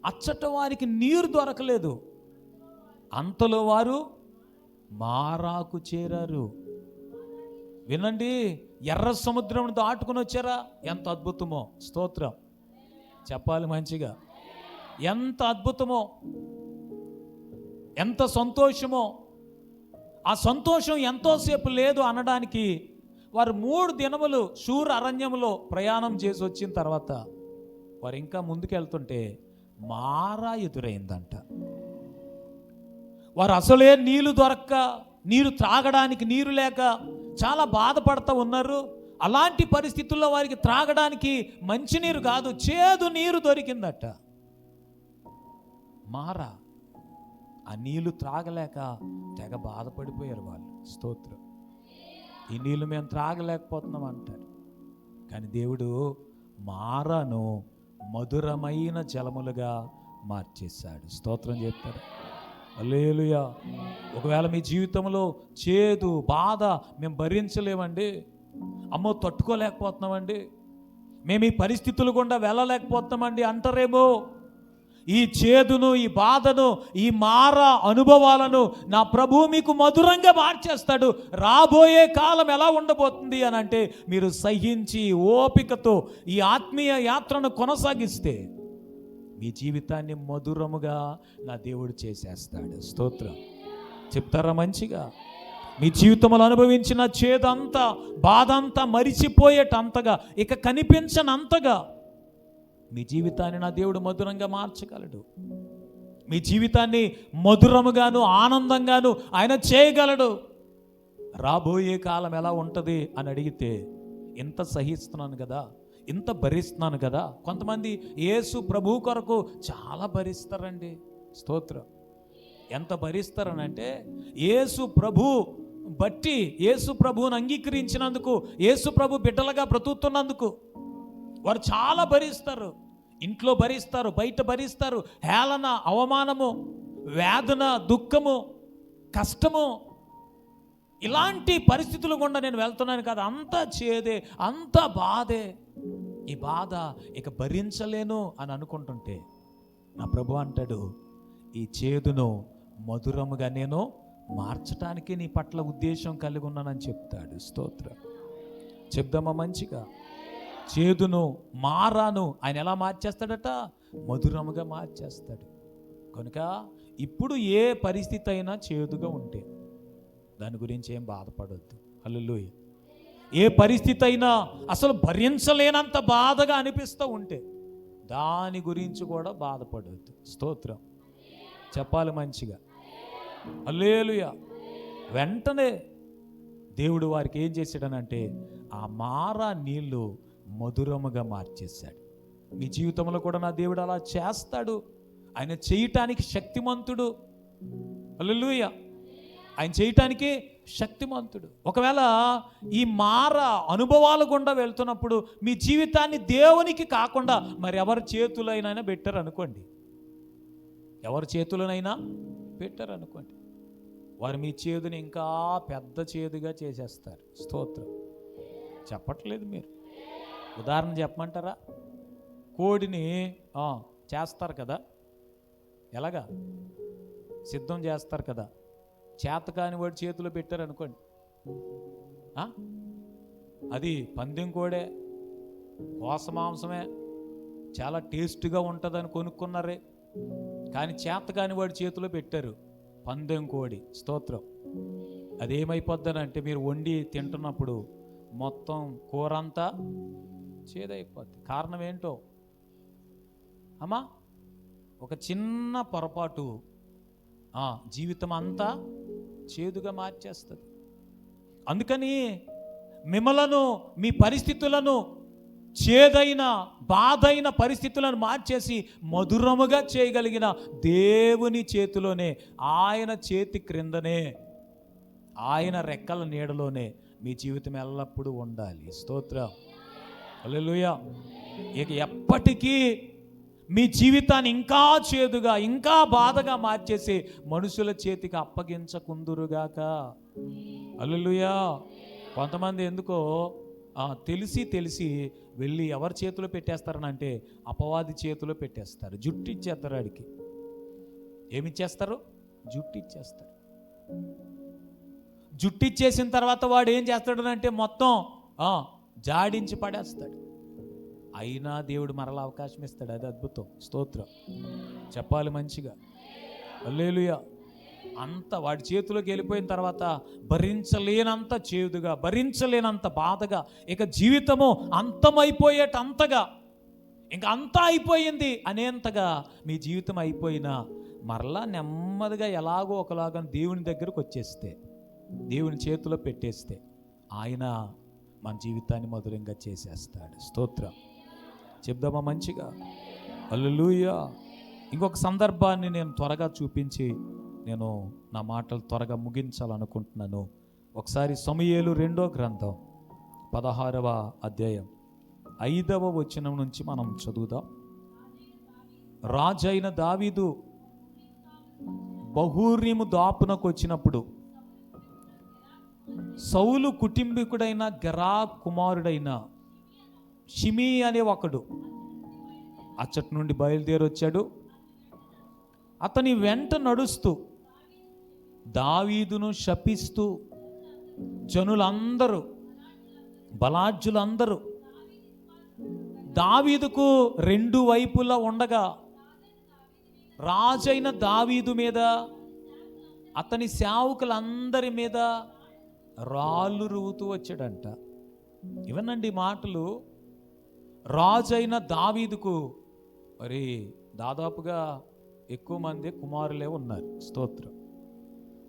A: అచ్చట వారికి నీరు దొరకలేదు. అంతలో వారు మారాకు చేరారు. వినండి, ఎర్ర సముద్రం దాటుకుని వచ్చారా? ఎంత అద్భుతమో! స్తోత్రం చెప్పాలి మంచిగా. ఎంత అద్భుతమో, ఎంత సంతోషమో! ఆ సంతోషం ఎంతోసేపు లేదు అనడానికి వారు 3 దినములు షూర్ అరణ్యములో ప్రయాణం చేసి వచ్చిన తర్వాత వారు ఇంకా ముందుకెళ్తుంటే మారా ఎదురైందంట. వారు అసలే నీళ్లు దొరక్క, నీరు త్రాగడానికి నీరు లేక చాలా బాధపడుతూ ఉన్నారు. అలాంటి పరిస్థితుల్లో వారికి త్రాగడానికి మంచినీరు కాదు, చేదు నీరు దొరికిందట. మారా ఆ నీళ్లు త్రాగలేక తెగ బాధపడిపోయారు వాళ్ళు. స్తోత్రం. ఈ నీళ్ళు మేము త్రాగలేకపోతున్నాం అంటారు. కానీ దేవుడు మారాను మధురమైన జలములుగా మార్చేశాడు. స్తోత్రం చెప్తారు. హల్లెలూయా. ఒకవేళ మీ జీవితంలో చేదు బాధ మేము భరించలేమండి, అమ్మో తట్టుకోలేకపోతున్నామండి, మేము ఈ పరిస్థితులు గుండా వెళ్ళలేకపోతున్నామండి అంటారేమో. ఈ చేదును, ఈ బాధను, ఈ మార అనుభవాలను నా ప్రభువు మీకు మధురంగా మార్చేస్తాడు. రాబోయే కాలం ఎలా ఉండబోతుంది అని అంటే మీరు సహించి ఓపికతో ఈ ఆత్మీయ యాత్రను కొనసాగిస్తే మీ జీవితాన్ని మధురముగా నా దేవుడు చేసేస్తాడు. స్తోత్రం చెప్తారా మంచిగా? మీ జీవితంలో అనుభవించిన చేదంతా బాధంతా మరిచిపోయేటంతగా, ఇక కనిపించనంతగా మీ జీవితాన్ని నా దేవుడు మధురంగా మార్చగలడు. మీ జీవితాన్ని మధురముగాను ఆనందంగాను ఆయన చేయగలడు. రాబోయే కాలం ఎలా ఉంటుంది అని అడిగితే ఇంత సహిస్తున్నాను కదా, ఇంత భరిస్తున్నాను కదా. కొంతమంది యేసు ప్రభు కొరకు చాలా భరిస్తారండి. స్తోత్రం. ఎంత భరిస్తారనంటే యేసు ప్రభు బట్టి, యేసు ప్రభువుని అంగీకరించినందుకు, యేసు ప్రభు బిడ్డలుగా బ్రతుకుతున్నందుకు వారు చాలా భరిస్తారు. ఇంట్లో భరిస్తారు, బయట భరిస్తారు. హేళన, అవమానము, వేదన, దుఃఖము, కష్టము, ఇలాంటి పరిస్థితులు గుండా నేను వెళ్తున్నాను కదా, అంతా చేదే, అంతా బాధే. ఈ బాధ ఇక భరించలేను అని అనుకుంటుంటే నా ప్రభు అంటాడు, ఈ చేదును మధురముగా నేను మార్చటానికి నీ పట్ల ఉద్దేశం కలిగి ఉన్నానని చెప్తాడు. స్తోత్రం చెప్దామా మంచిగా? చేదును మారాను ఆయన ఎలా మార్చేస్తాడట? మధురముగా మార్చేస్తాడు. కనుక ఇప్పుడు ఏ పరిస్థితి అయినా చేదుగా ఉంటే దాని గురించి ఏం బాధపడొద్దు. హల్లెలూయా. ఏ పరిస్థితి అయినా అసలు భరించలేనంత బాధగా అనిపిస్తూ ఉంటే దాని గురించి కూడా బాధపడొద్దు. స్తోత్రం చెప్పాలి మంచిగా. హల్లెలూయా. వెంటనే దేవుడు వారికి ఏం చేశాడనంటే ఆ మారా నీళ్లు మధురముగా మార్చేశాడు. మీ జీవితంలో కూడా నా దేవుడు అలా చేస్తాడు. ఆయన చేయటానికి శక్తిమంతుడు. హల్లెలూయా. ఆయన చేయటానికి శక్తిమంతుడు. ఒకవేళ ఈ మార అనుభవాలు గుండా వెళ్తున్నప్పుడు మీ జీవితాన్ని దేవునికి కాకుండా మరి ఎవరి చేతులైనా పెట్టారు అనుకోండి, ఎవరి చేతులనైనా పెట్టారు అనుకోండి, వారు మీ చేదుని ఇంకా పెద్ద చేదుగా చేసేస్తారు. స్తోత్రం చెప్పట్లేదు మీరు. ఉదాహరణ చెప్పమంటారా? కోడిని చేస్తారు కదా, ఎలాగా సిద్ధం చేస్తారు కదా, చేతకాని వాడి చేతిలో పెట్టారు అనుకోండి, అది పందెం కోడే, కోస మాంసమే, చాలా టేస్ట్గా ఉంటుందని కొనుక్కున్నారే, కానీ చేతకాని వాడి చేతిలో పెట్టారు పందెం కోడి. స్తోత్రం. అదేమైపోద్దనంటే మీరు వండి తింటున్నప్పుడు మొత్తం కూర అంతా చేదైపోద్ది. కారణం ఏంటో అమ్మా? ఒక చిన్న పొరపాటు జీవితం అంతా చేదుగా మార్చేస్తుంది. అందుకని మిమ్మలను, మీ పరిస్థితులను, చేదైన బాధైన పరిస్థితులను మార్చేసి మధురముగా చేయగలిగిన దేవుని చేతిలోనే, ఆయన చేతి క్రిందనే, ఆయన రెక్కల నీడలోనే మీ జీవితం ఎల్లప్పుడూ ఉండాలి. స్తోత్రం హల్లెలూయా. ఇక ఎప్పటికీ మీ జీవితాన్ని ఇంకా చేదుగా, ఇంకా బాధగా మార్చేసి మనుషుల చేతికి అప్పగించకుందురుగాక. హల్లెలూయా. కొంతమంది ఎందుకో తెలిసి వెళ్ళి ఎవరి చేతిలో పెట్టేస్తారనంటే అపవాది చేతిలో పెట్టేస్తారు. జుట్టు ఇచ్చేస్తారు. వాడికి ఏమిచ్చేస్తారు? జుట్టు ఇచ్చేస్తారు. జుట్టిచ్చేసిన తర్వాత వాడు ఏం చేస్తాడనంటే మొత్తం జాడించి పడేస్తాడు. అయినా దేవుడు మరలా అవకాశం ఇస్తాడు. అది అద్భుతం. స్తోత్రం చెప్పాలి మంచిగా. హల్లెలూయా. అంత వాడి చేతిలోకి వెళ్ళిపోయిన తర్వాత భరించలేనంత చేదుగా, భరించలేనంత బాధగా, ఇక జీవితము అంతమైపోయేటంతగా, ఇంకా అంతా అయిపోయింది అనేంతగా మీ జీవితం అయిపోయినా మరలా నెమ్మదిగా ఎలాగో ఒకలాగా దేవుని దగ్గరకు వచ్చేస్తే, దేవుని చేతిలో పెట్టేస్తే ఆయన మన జీవితాన్ని మధురంగా చేసేస్తాడు. స్తోత్రం చెప్దామా మంచిగా. హల్లెలూయా. ఇంకొక సందర్భాన్ని నేను త్వరగా చూపించి నేను నా మాటలు త్వరగా ముగించాలనుకుంటున్నాను. ఒకసారి సమూయేలు 2వ గ్రంథం 16వ అధ్యాయం 5వ వచనం నుంచి మనం చదువుదాం. రాజైన దావీదు బహూరీము దాపునకు వచ్చినప్పుడు సౌలు కుటుంబీకుడైన గెరా కుమారుడైన షిమీ అనే ఒకడు అచ్చటి నుండి బయలుదేరి వచ్చాడు. అతని వెంట నడుస్తూ దావీదును శపిస్తూ జనులందరూ, బలాఢ్యులందరూ దావీదుకు 2 వైపులా ఉండగా రాజైన దావీదు మీద, అతని సేవకులందరి మీద రాళ్ళు రువుతూ వచ్చాడంట. ఇవనండి మాటలు. రాజైన దావీదుకు మరి దాదాపుగా ఎక్కువ మంది కుమారులే ఉన్నారు. స్తోత్రం.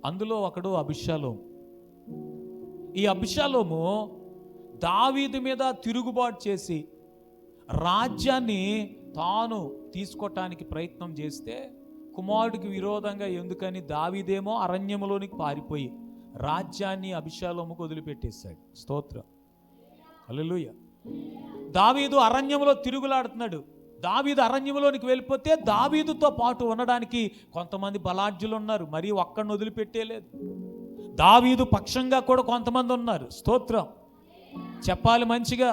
A: అందులో ఒకడు అబిషాలోము. ఈ అబిషాలోము దావీదు మీద తిరుగుబాటు చేసి రాజ్యాన్ని తాను తీసుకోవటానికి ప్రయత్నం చేస్తే కుమారుడికి విరోధంగా ఎందుకని దావీదేమో అరణ్యంలోనికి పారిపోయి రాజ్యాన్ని అబిషాలోముకు వదిలిపెట్టేశాడు. స్తోత్రం హల్లెలూయా. దావీదు అరణ్యంలో తిరుగులాడుతున్నాడు. దావీదు అరణ్యంలోనికి వెళ్ళిపోతే దావీదుతో పాటు ఉండడానికి కొంతమంది బలాఢ్యులు ఉన్నారు. మరి ఒక్కడిని వదిలిపెట్టేలేదు. దావీదు పక్షంగా కూడా కొంతమంది ఉన్నారు. స్తోత్రం చెప్పాలి మంచిగా.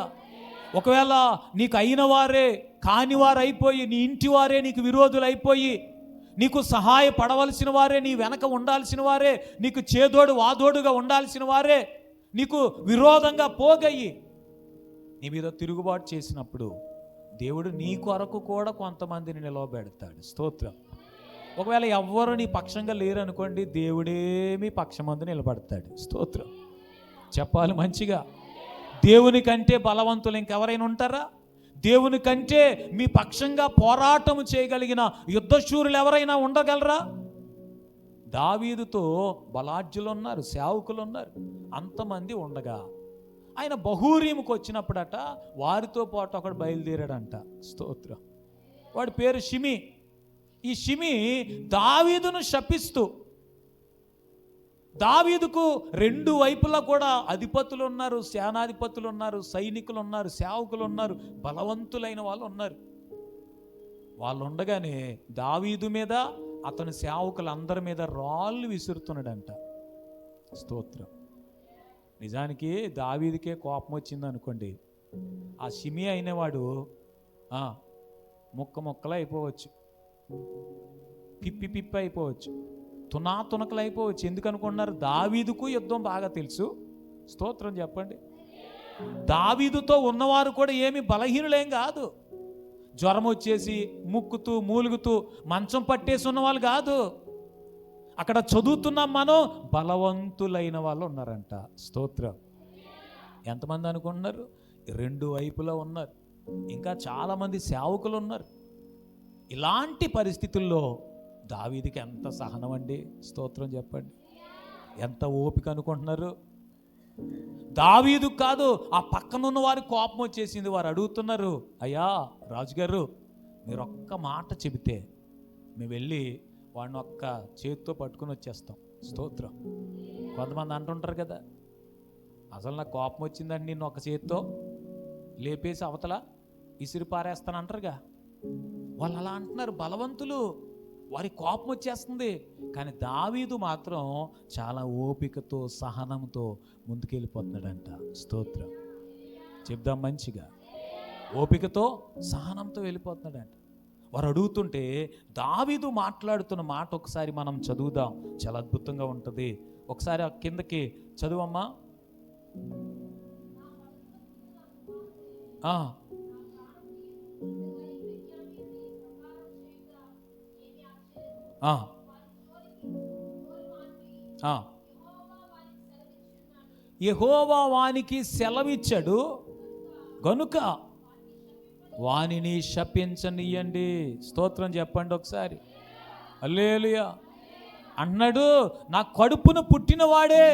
A: ఒకవేళ నీకు అయిన వారే కాని వారు అయిపోయి, నీ ఇంటి వారే నీకు విరోధులు అయిపోయి, నీకు సహాయపడవలసిన వారే నీ వెనక ఉండాల్సిన వారే, నీకు చేదోడు వాదోడుగా ఉండాల్సిన వారే నీకు విరోధంగా పోగయ్యి నీ మీద తిరుగుబాటు చేసినప్పుడు దేవుడు నీ కొరకు కూడా కొంతమందిని నిలవబెడతాడు. స్తోత్రం. ఒకవేళ ఎవ్వరు నీ పక్షంగా లేరనుకోండి, దేవుడే మీ పక్షమందు నిలబడతాడు. స్తోత్రం చెప్పాలి మంచిగా. దేవుని కంటే బలవంతులు ఇంకెవరైనా ఉంటారా? దేవుని కంటే మీ పక్షంగా పోరాటం చేయగలిగిన యుద్ధశూరులు ఎవరైనా ఉండగలరా? దావీదుతో బలాఢ్యులు ఉన్నారు, సేవకులు ఉన్నారు, అంతమంది ఉండగా ఆయన బహూరీముకు వచ్చినప్పుడట వారితో పాటు ఒకడు బయలుదేరాడంట. స్తోత్రం. వాడి పేరు షిమి. ఈ షిమి దావీదును శపిస్తూ, దావీదుకు 2 వైపులా కూడా అధిపతులు ఉన్నారు, సేనాధిపతులు ఉన్నారు, సైనికులు ఉన్నారు, సేవకులు ఉన్నారు, బలవంతులైన వాళ్ళు ఉన్నారు. వాళ్ళు ఉండగానే దావీదు మీద, అతని సేవకులందరి మీద రాళ్ళు విసురుతున్నాడంట. స్తోత్రం. నిజానికి దావీదుకే కోపం వచ్చింది అనుకోండి, ఆ షిమి అయినవాడు ముక్కలు అయిపోవచ్చు, పిప్పి అయిపోవచ్చు, తునకలు అయిపోవచ్చు. ఎందుకు అనుకుంటున్నారు? దావీదుకు యుద్ధం బాగా తెలుసు. స్తోత్రం చెప్పండి. దావీదుతో ఉన్నవారు కూడా ఏమి బలహీనులేం కాదు. జ్వరం వచ్చేసి ముక్కుతూ మూలుగుతూ మంచం పట్టేసి ఉన్నవాళ్ళు కాదు. అక్కడ చదువుతున్నాం మనం, బలవంతులైన వాళ్ళు ఉన్నారంట. స్తోత్రం. ఎంతమంది అనుకుంటున్నారు? 2 వైపులా ఉన్నారు. ఇంకా చాలామంది సేవకులు ఉన్నారు. ఇలాంటి పరిస్థితుల్లో దావీదుకి ఎంత సహనం అండి. స్తోత్రం చెప్పండి. ఎంత ఓపిక అనుకుంటున్నారు? దావీదు కాదు, ఆ పక్కనున్న వారి కోపం వచ్చేసింది. వారు అడుగుతున్నారు, అయ్యా రాజుగారు, మీరు ఒక్క మాట చెబితే మేము వెళ్ళి వాడిని ఒక్క చేతితో పట్టుకుని వచ్చేస్తాం. స్తోత్రం. కొంతమంది అంటుంటారు కదా, అసలు నాకు కోపం వచ్చిందండి, నిన్ను ఒక చేతితో లేపేసి అవతల ఇసిరి పారేస్తాను అంటారుగా. వాళ్ళు అలా అంటున్నారు. బలవంతులు, వారి కోపం వచ్చేస్తుంది. కానీ దావీదు మాత్రం చాలా ఓపికతో సహనంతో ముందుకెళ్ళిపోతున్నాడంట. స్తోత్రం చెప్దాం మంచిగా. ఓపికతో సహనంతో వెళ్ళిపోతున్నాడంట. వారు అడుగుతుంటే దావీదు మాట్లాడుతున్న మాట ఒకసారి మనం చదువుదాం, చాలా అద్భుతంగా ఉంటుంది. ఒకసారి ఆ కిందకి చదువమ్మా. ఆ, ఆ, ఆ. యెహోవా వానికి సెలవిచ్చాడు గనుక వానిని శపించనీయండి. స్తోత్రం చెప్పండి ఒకసారి. హల్లెలూయా. అన్నాడు, నా కడుపును పుట్టినవాడే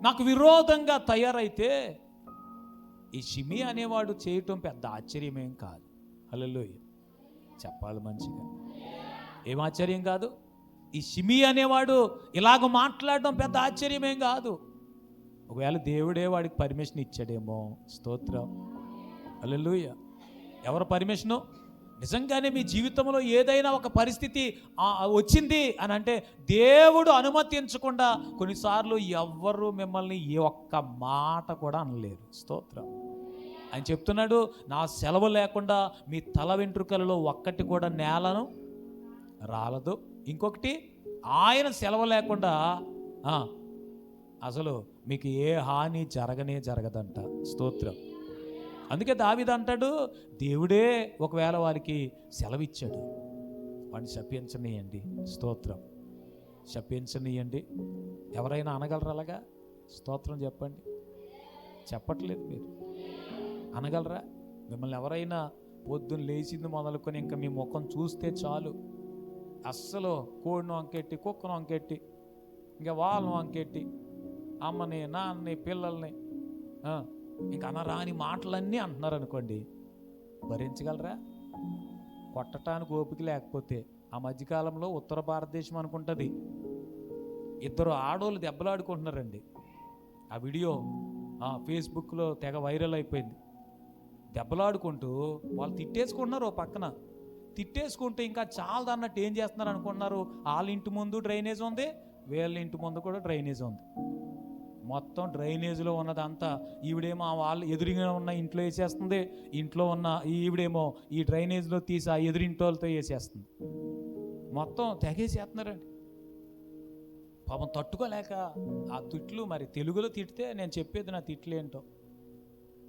A: నాకు విరోధంగా తయారైతే ఈ షిమి అనేవాడు చేయటం పెద్ద ఆశ్చర్యమేం కాదు. హల్లెలూయా చెప్పాలి మంచిగా. ఏం ఆశ్చర్యం కాదు. ఈ షిమి అనేవాడు ఇలాగ మాట్లాడడం పెద్ద ఆశ్చర్యమేం కాదు. ఒకవేళ దేవుడే వాడికి పర్మిషన్ ఇచ్చాడేమో. స్తోత్రం. హల్లెలూయా. ఎవరు పర్మిషను? నిజంగానే మీ జీవితంలో ఏదైనా ఒక పరిస్థితి వచ్చింది అని అంటే దేవుడు అనుమతించకుండా కొన్నిసార్లు ఎవ్వరు మిమ్మల్ని ఏ ఒక్క మాట కూడా అనలేరు. స్తోత్రం. ఆయన చెప్తున్నాడు, నా సెలవు లేకుండా మీ తల వెంట్రుకలలో ఒక్కటి కూడా నేలను రాలదు. ఇంకొకటి, ఆయన సెలవు లేకుండా అసలు మీకు ఏ హాని జరగదంట. స్తోత్రం. అందుకే దావీదు అంటాడు, దేవుడే ఒకవేళ వారికి సెలవిచ్చాడు, వాడిని శపించనీయండి. స్తోత్రం. శపించనీయండి. ఎవరైనా అనగలరా అలాగా? స్తోత్రం చెప్పండి. చెప్పట్లేదు మీరు. అనగలరా? మిమ్మల్ని ఎవరైనా పొద్దున్న లేచింది మొదలుకొని ఇంకా మీ ముఖం చూస్తే చాలు అస్సలు కోడిని వంకెట్టి, కుక్కను వంకెట్టి, ఇంకా వాళ్ళను వంకెట్టి, అమ్మని, నాన్నని, పిల్లల్ని ఇంకా అనరాని మాటలన్నీ అంటున్నారు అనుకోండి, భరించగలరా? కొట్టడానికి ఓపిక లేకపోతే. ఆ మధ్యకాలంలో ఉత్తర భారతదేశం అనుకుంటుంది, ఇద్దరు ఆడోళ్ళు దెబ్బలాడుకుంటున్నారండి. ఆ వీడియో ఫేస్బుక్లో తెగ వైరల్ అయిపోయింది. దెబ్బలాడుకుంటూ వాళ్ళు తిట్టేసుకుంటున్నారు. ఓ పక్కన తిట్టేసుకుంటూ ఇంకా చాలదన్నట్టు ఏం చేస్తున్నారు అనుకుంటున్నారు? వాళ్ళ ఇంటి ముందు డ్రైనేజ్ ఉంది, వీళ్ళ ఇంటి ముందు కూడా డ్రైనేజ్ ఉంది. మొత్తం డ్రైనేజ్లో ఉన్నదంతా ఈవిడేమో వాళ్ళు ఎదురుగా ఉన్న ఇంట్లో వేసేస్తుంది, ఇంట్లో ఉన్న ఈవిడేమో ఈ డ్రైనేజ్లో తీసి ఆ ఎదురింటోళ్ళతో వేసేస్తుంది. మొత్తం తెగేసేస్తున్నారండి. పాపం తట్టుకోలేక ఆ తిట్లు, మరి తెలుగులో తిడితే నేను చెప్పేది నా తిట్లు ఏంటో,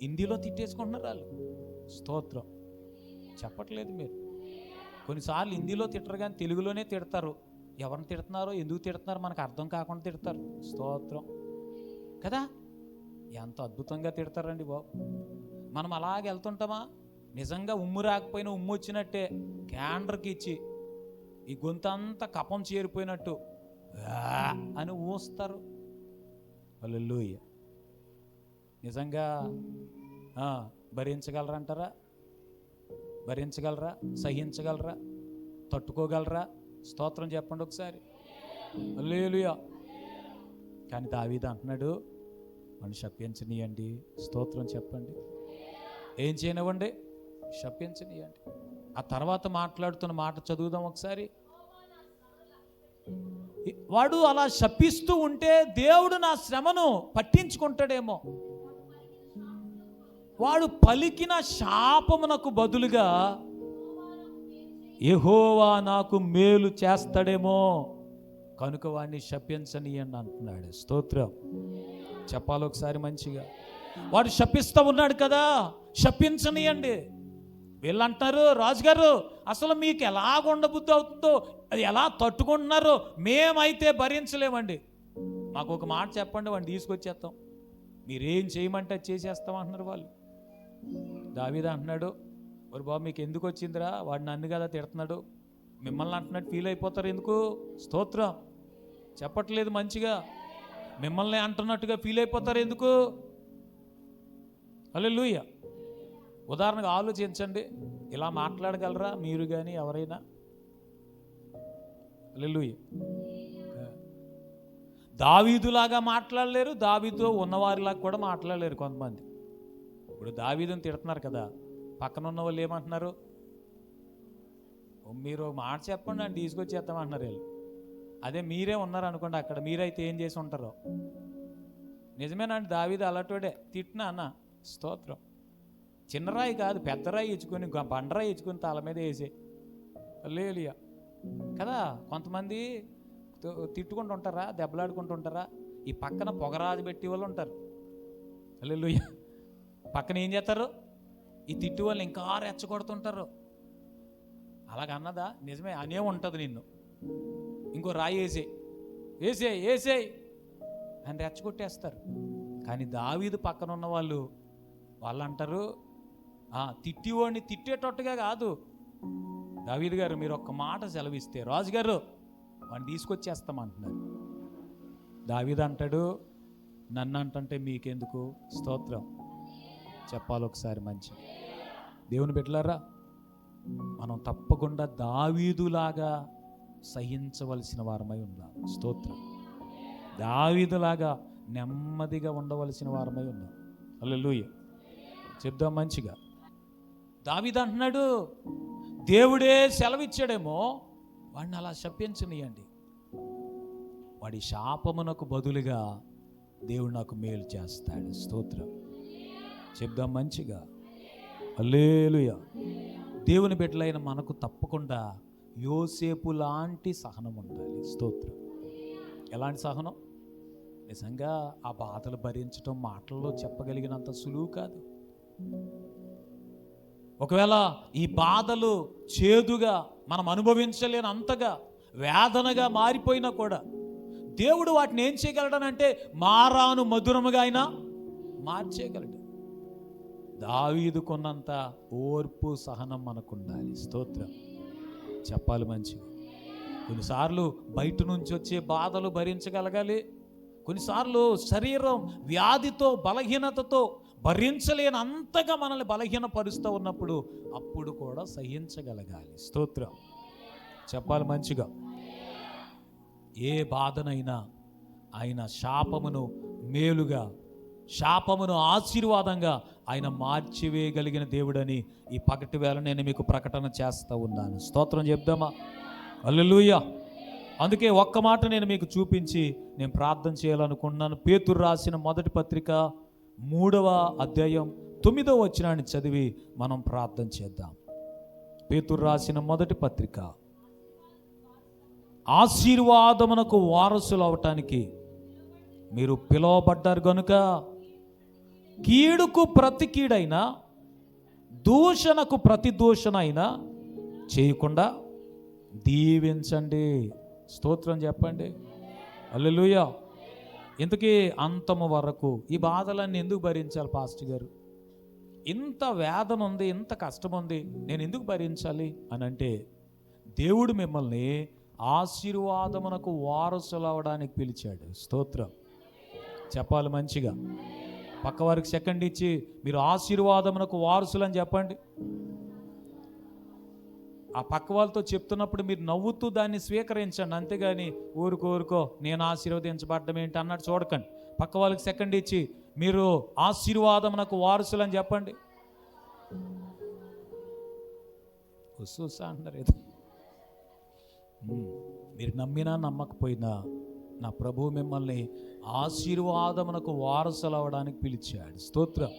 A: హిందీలో తిట్టేసుకుంటున్నారు వాళ్ళు. స్తోత్రం. చెప్పట్లేదు మీరు. కొన్నిసార్లు హిందీలో తిట్టరు కానీ తెలుగులోనే తిడతారు. ఎవరిని తిడుతున్నారో ఎందుకు తిడుతున్నారో మనకు అర్థం కాకుండా తిడతారు. స్తోత్రం కదా. ఎంత అద్భుతంగా తిడతారండి బాబు. మనం అలాగే వెళ్తుంటామా? నిజంగా ఉమ్ము రాకపోయినా ఉమ్ము వచ్చినట్టే క్యాండర్కి ఇచ్చి ఈ గొంతంతా కపం చేరిపోయినట్టు అని ఊస్తారు. హల్లెలూయా. నిజంగా భరించగలరంటారా? భరించగలరా? సహించగలరా? తట్టుకోగలరా? స్తోత్రం చెప్పండి ఒకసారి. హల్లెలూయా. కానీ దావీదు అంటున్నాడు, మనం శపించనీయండి. స్తోత్రం చెప్పండి. ఏం చేయనివ్వండి? శపించనీయండి. ఆ తర్వాత మాట్లాడుతున్న మాట చదువుదాం ఒకసారి. వాడు అలా శపిస్తూ ఉంటే దేవుడు నా శ్రమను పట్టించుకుంటాడేమో. వాడు పలికిన శాపమునకు బదులుగా యెహోవా నాకు మేలు చేస్తాడేమో, కనుక వాడిని శపించనీయండి అంటున్నాడు. స్తోత్రం చెప్పాలి ఒకసారి మంచిగా. వాడు శపిస్తూ ఉన్నాడు కదా, శపించనీయండి. వీళ్ళు అంటారు, రాజుగారు అసలు మీకు ఎలాగ ఉండబుద్ధి అవుతుందో, అది ఎలా తట్టుకుంటున్నారో మేమైతే భరించలేమండి. మాకు ఒక మాట చెప్పండి, వాడిని తీసుకొచ్చేస్తాం, మీరేం చేయమంటే చేసేస్తాం అంటున్నారు వాళ్ళు. దావీదు అంటున్నాడు, ఒరు బాబు మీకు ఎందుకు వచ్చిందిరా, వాడు నన్ను కదా తిడుతున్నాడు, మిమ్మల్ని అంటున్నట్టు ఫీల్ అయిపోతారు ఎందుకు? స్తోత్రం చెప్పట్లేదు మంచిగా. మిమ్మల్ని అంటున్నట్టుగా ఫీల్ అయిపోతారు ఎందుకు? హల్లెలూయా. ఉదాహరణకు ఆలోచించండి, ఇలా మాట్లాడగలరా మీరు కానీ ఎవరైనా? హల్లెలూయా. దావీదులాగా మాట్లాడలేరు, దావీదుతో ఉన్నవారిలాగా కూడా మాట్లాడలేరు కొంతమంది. ఇప్పుడు దావీదుని తిడుతున్నారు కదా, పక్కన ఉన్న వాళ్ళు ఏమంటున్నారు? మీరు మాట చెప్పండి అని తీసుకొచ్చేస్తామంటున్నారు వీళ్ళు. అదే మీరే ఉన్నారు అనుకోండి అక్కడ, మీరైతే ఏం చేసి ఉంటారో. నిజమేనండి, దావీదు అలాంటోడే. తిట్టినా అన్న. స్తోత్రం. చిన్నరాయి కాదు, పెద్దరాయి ఇచ్చుకొని, బండరాయి ఇచ్చుకొని తల మీద వేసే. హల్లెలూయా కదా. కొంతమంది తిట్టుకుంటూ ఉంటారా, దెబ్బలాడుకుంటూ ఉంటారా? ఈ పక్కన పొగరాజు పెట్టి వాళ్ళు ఉంటారు. హల్లెలూయా. పక్కన ఏం చేస్తారు? ఈ తిట్టు వాళ్ళు ఇంకా రెచ్చగొడుతుంటారు. అలాగన్నదా? నిజమే, అనే ఉంటుంది నిన్ను. ఇంకో రాయి వేసేయ్ అని రెచ్చగొట్టేస్తారు. కానీ దావీదు పక్కన ఉన్న వాళ్ళు అంటారు, తిట్టివాడిని తిట్టేటట్టుగా కాదు. దావీదు గారు మీరు ఒక్క మాట సెలవిస్తే రాజుగారు వాడిని తీసుకొచ్చేస్తామంటున్నారు. దావీదు అంటాడు, నన్ను అంటుంటే మీకెందుకు? స్తోత్రం చెప్పాలి ఒకసారి. మంచి దేవుని బిడ్డలారా, మనం తప్పకుండా దావీదులాగా సహించవలసిన వారమై ఉన్నాం. స్తోత్రం. దావీదులాగా నెమ్మదిగా ఉండవలసిన వారమై ఉన్నాం. హల్లెలూయా. చెప్దాం మంచిగా. దావీదు అంటున్నాడు, దేవుడే సెలవిచ్చాడేమో వాడిని అలా శపించనియండి, వాడి శాపమునకు బదులుగా దేవుడు నాకు మేలు చేస్తాడు. స్తోత్రం చెప్దాం మంచిగా. హల్లెలూయా. దేవుని బిడ్డలైన మనకు తప్పకుండా యోసేపు లాంటి సహనం ఉండాలి. స్తోత్రం. ఎలాంటి సహనం? నిజంగా ఆ బాధలు భరించడం మాటల్లో చెప్పగలిగినంత సులువు కాదు. ఒకవేళ ఈ బాధలు చేదుగా మనం అనుభవించలేని అంతగా వేదనగా మారిపోయినా కూడా దేవుడు వాటిని ఏం చేయగలడనంటే మారాను మధురముగా అయినా మార్చేయగలడు. దావీదుకున్నంత ఓర్పు సహనం మనకుండాలి. స్తోత్రం చెప్పాలి మంచిగా. కొన్నిసార్లు బయట నుంచి వచ్చే బాధలు భరించగలగాలి. కొన్నిసార్లు శరీరం వ్యాధితో బలహీనతతో భరించలేని అంతగా మనల్ని బలహీనపరుస్తూ ఉన్నప్పుడు అప్పుడు కూడా సహించగలగాలి. స్తోత్రం చెప్పాలి మంచిగా. ఏ బాధనైనా ఆయన శాపమును మేలుగా, శాపమును ఆశీర్వాదంగా ఆయన మార్చివేయగలిగిన దేవుడని ఈ పగటి వేళ నేను మీకు ప్రకటన చేస్తూ ఉన్నాను. స్తోత్రం చెప్దామా? హల్లెలూయా. అందుకే ఒక్క మాట నేను మీకు చూపించి నేను ప్రార్థన చేయాలనుకుంటున్నాను. పేతురు రాసిన మొదటి పత్రిక 3వ అధ్యాయం 9వ వచనాన్ని చదివి మనం ప్రార్థన చేద్దాం. పేతురు రాసిన మొదటి పత్రిక, ఆశీర్వాదమునకు వారసులు అవటానికి మీరు పిలువబడ్డారు గనుక కీడుకు ప్రతి కీడైనా దూషణకు ప్రతి దూషణ అయినా చేయకుండా దీవించండి. స్తోత్రం చెప్పండి. హల్లెలూయా. ఇంతకీ అంతము వరకు ఈ బాధలన్నీ ఎందుకు భరించాలి పాస్టర్ గారు? ఇంత వేదన ఉంది, ఇంత కష్టం ఉంది, నేను ఎందుకు భరించాలి అని అంటే దేవుడు మిమ్మల్ని ఆశీర్వాదమునకు వారసులు అవడానికి పిలిచాడు. స్తోత్రం చెప్పాలి మంచిగా. పక్కవారికి సెకండ్ ఇచ్చి మీరు ఆశీర్వాదమునకు వారసులు అని చెప్పండి. ఆ పక్క వాళ్ళతో చెప్తున్నప్పుడు మీరు నవ్వుతూ దాన్ని స్వీకరించండి, అంతేగాని ఊరుకో నేను ఆశీర్వదించబడ్డం ఏంటి అన్నట్టు చూడకండి. పక్క వాళ్ళకి సెకండ్ ఇచ్చి మీరు ఆశీర్వాదమునకు వారసులు అని చెప్పండి. అంటారు. మీరు నమ్మినా నమ్మకపోయినా నా ప్రభువు మిమ్మల్ని ఆశీర్వాదమునకు వారసులు అవ్వడానికి పిలిచాడు. స్తోత్రం.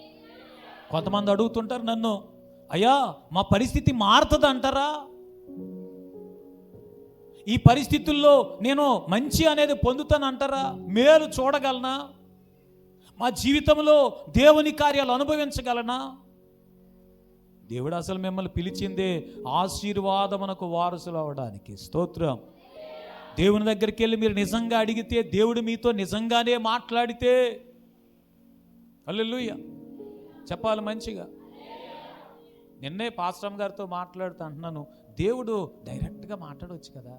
A: కొంతమంది అడుగుతుంటారు నన్ను, అయ్యా మా పరిస్థితి మారుతుంది అంటారా? ఈ పరిస్థితుల్లో నేను మంచి అనేది పొందుతానంటారా? మేలు చూడగలనా? మా జీవితంలో దేవుని కార్యాలు అనుభవించగలనా? దేవుడు అసలు మిమ్మల్ని పిలిచిందే ఆశీర్వాదమునకు వారసులు అవ్వడానికి. స్తోత్రం. దేవుని దగ్గరికి వెళ్ళి మీరు నిజంగా అడిగితే, దేవుడు మీతో నిజంగానే మాట్లాడితే, హల్లెలూయా చెప్పాలి మంచిగా. నిన్నే పాస్టర్ గారితో మాట్లాడుతూ అంటున్నాను, దేవుడు డైరెక్ట్గా మాట్లాడవచ్చు కదా,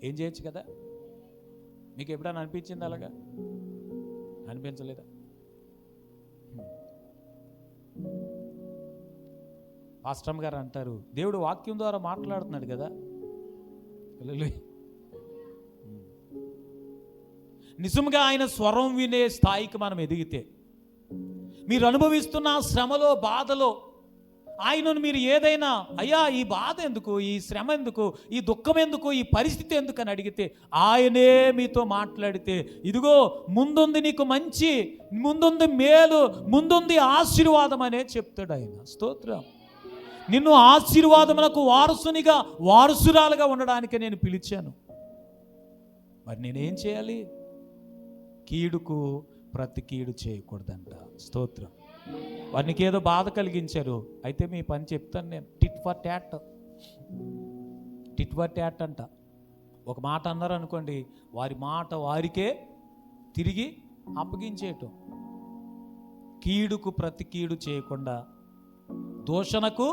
A: ఏం చేయొచ్చు కదా. మీకు ఎప్పుడైనా అనిపించింది అలాగా? అనిపించలేదా? పాస్టర్ గారు అంటారు, దేవుడు వాక్యం ద్వారా మాట్లాడుతున్నాడు కదా. నిజంగా ఆయన స్వరం వినే స్థాయికి మనం ఎదిగితే, మీరు అనుభవిస్తున్న శ్రమలో బాధలో ఆయనను మీరు ఏదైనా, అయ్యా ఈ బాధ ఎందుకు, ఈ శ్రమ ఎందుకు, ఈ దుఃఖం ఎందుకు, ఈ పరిస్థితి ఎందుకు అని అడిగితే ఆయనే మీతో మాట్లాడితే, ఇదిగో ముందుంది నీకు మంచి, ముందుంది మేలు, ముందుంది ఆశీర్వాదం అనే చెప్తాడు ఆయన. స్తోత్రం. నిన్ను ఆశీర్వాదమునకు వారసునిగా, వారసురాలుగా ఉండడానికి నేను పిలిచాను. మరి నేనేం చేయాలి? కీడుకు ప్రతి కీడు చేయకూడదంట. స్తోత్రం. వారికి ఏదో బాధ కలిగించారు, అయితే మీ పని చెప్తాను నేను. Tit for tat, tit for tat అంట. ఒక మాట అన్నారు అనుకోండి, వారి మాట వారికే తిరిగి అప్పగించేయటం. కీడుకు ప్రతి కీడు చేయకుండా, దూషణకు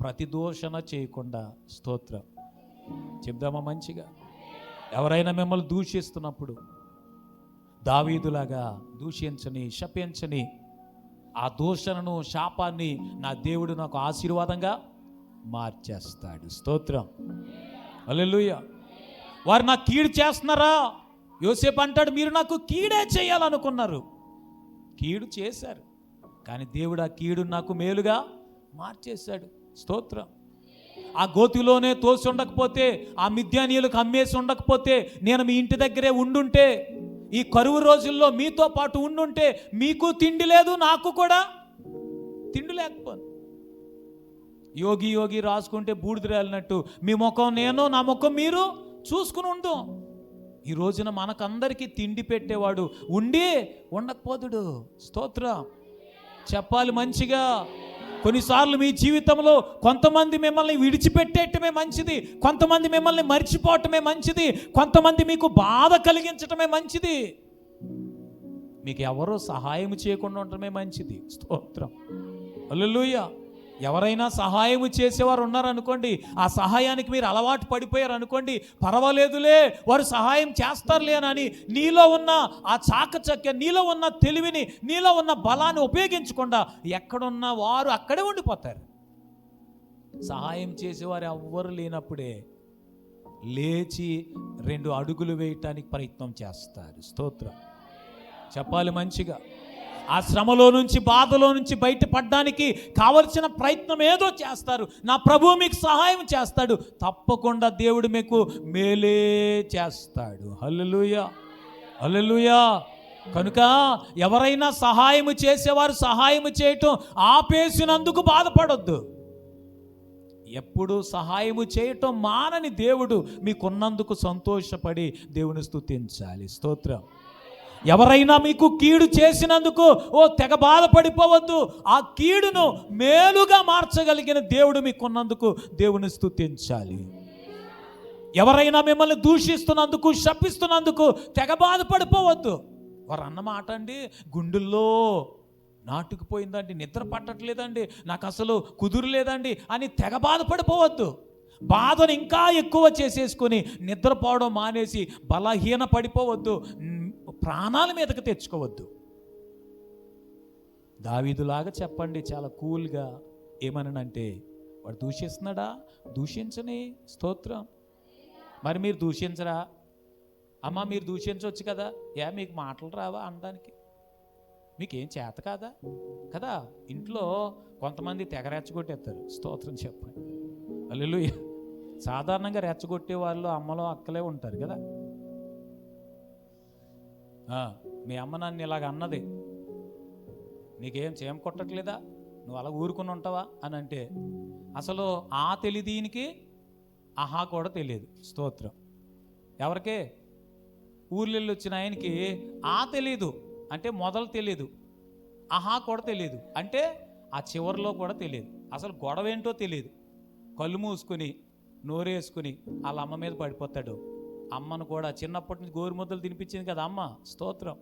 A: ప్రతి దూషణ చేయకుండా. స్తోత్రం. చెప్దామా మంచిగా? ఎవరైనా మిమ్మల్ని దూషిస్తున్నప్పుడు దావీదులాగా దూషించని, శపించని, ఆ దూషణను, శాపాన్ని నా దేవుడు నాకు ఆశీర్వాదంగా మార్చేస్తాడు. స్తోత్రం. హల్లెలూయా. వారు నాకు కీడు చేస్తున్నారా? యోసేపు అంటాడు, మీరు నాకు కీడే చేయాలనుకున్నారు, కీడు చేశారు, కానీ దేవుడు ఆ కీడు నాకు మేలుగా మార్చేశాడు. స్తోత్రం. ఆ గోతిలోనే తోసి ఉండకపోతే, ఆ మిద్యానీయులకు అమ్మేసి ఉండకపోతే, నేను మీ ఇంటి దగ్గరే ఉండుంటే, ఈ కరువు రోజుల్లో మీతో పాటు ఉండుంటే, మీకు తిండి లేదు, నాకు కూడా తిండి లేకపోను. యోగి యోగి రాసుకుంటే బూడిద రాలినట్టు మీ ముఖం నేను, నా ముఖం మీరు చూసుకుని ఉందాం. ఈ రోజున మనకందరికీ తిండి పెట్టేవాడు ఉండి ఉండకపోదుడు. స్తోత్రం. చెప్పాలి మంచిగా. కొన్నిసార్లు మీ జీవితంలో కొంతమంది మిమ్మల్ని విడిచిపెట్టేయటమే మంచిది, కొంతమంది మిమ్మల్ని మర్చిపోవటమే మంచిది, కొంతమంది మీకు బాధ కలిగించటమే మంచిది, మీకు ఎవరో సహాయం చేయకుండా ఉండటమే మంచిది. స్తోత్రం. హల్లెలూయా. ఎవరైనా సహాయం చేసేవారు ఉన్నారనుకోండి, ఆ సహాయానికి మీరు అలవాటు పడిపోయారు అనుకోండి, పర్వాలేదులే వారు సహాయం చేస్తారులే అని నీలో ఉన్న ఆ చాకచక్య, నీలో ఉన్న తెలివిని, నీలో ఉన్న బలాన్ని ఉపయోగించకుండా ఎక్కడున్న వారు అక్కడే ఉండిపోతారు. సహాయం చేసేవారు ఎవ్వరు లేనప్పుడే లేచి 2 అడుగులు వేయటానికి ప్రయత్నం చేస్తారు. స్తోత్రం. చెప్పాలి మంచిగా. ఆ శ్రమలో నుంచి, బాధలో నుంచి బయటపడడానికి కావలసిన ప్రయత్నం ఏదో చేస్తారు. నా ప్రభువు మీకు సహాయం చేస్తాడు, తప్పకుండా దేవుడు మీకు మేలే చేస్తాడు. హల్లెలూయా, హల్లెలూయా. కనుక ఎవరైనా సహాయం చేసేవారు సహాయం చేయటం ఆపేసినందుకు బాధపడొద్దు. ఎప్పుడు సహాయము చేయటం మానని దేవుడు మీకున్నందుకు సంతోషపడి దేవుని స్తుతించాలి. స్తోత్రం. ఎవరైనా మీకు కీడు చేసినందుకు తెగ బాధపడిపోవద్దు. ఆ కీడును మేలుగా మార్చగలిగిన దేవుడు మీకున్నందుకు దేవుని స్తుతించాలి. ఎవరైనా మిమ్మల్ని దూషిస్తున్నందుకు, శపిస్తున్నందుకు తెగ బాధపడిపోవద్దు. వారు అన్నమాట అండి గుండెల్లో నాటుకుపోయిందండి, నిద్ర పట్టట్లేదండి, నాకు అసలు కుదురులేదండి అని తెగ బాధపడిపోవద్దు. బాధను ఇంకా ఎక్కువ చేసేసుకొని నిద్రపోవడం మానేసి బలహీన పడిపోవద్దు, ప్రాణాల మీదకి తెచ్చుకోవద్దు. దావీదులాగా చెప్పండి చాలా కూల్గా. ఏమనంటే, వాడు దూషిస్తున్నాడా? దూషించని. స్తోత్రం. మరి మీరు దూషించరా? అమ్మ మీరు దూషించవచ్చు కదా, మీకు మాటలు రావా అనడానికి? మీకేం చేత కాదా కదా? ఇంట్లో కొంతమంది తెగ రెచ్చగొట్టేస్తారు. స్తోత్రం చెప్పండి. హల్లెలూయా. సాధారణంగా రెచ్చగొట్టే వాళ్ళు అమ్మలో అక్కలే ఉంటారు కదా. మీ అమ్మ నన్ను ఇలాగ అన్నది, నీకేం చేయం కొట్టట్లేదా, నువ్వు అలా ఊరుకుని ఉంటావా అని అంటే, అసలు ఆ తెలియదీనికి ఆహా కూడా తెలియదు. స్తోత్రం. ఎవరికే? ఊర్లెళ్ళి వచ్చిన ఆయనకి ఆ తెలీదు అంటే మొదలు తెలియదు, ఆహా కూడా తెలియదు అంటే ఆ చివరిలో కూడా తెలియదు, అసలు గొడవ ఏంటో తెలియదు. కళ్ళు మూసుకుని నోరేసుకుని వాళ్ళ అమ్మ మీద పడిపోతాడు. అమ్మను కూడా చిన్నప్పటి నుంచి గోరుముద్దలు తినిపించింది కదా అమ్మ. స్తోత్రం.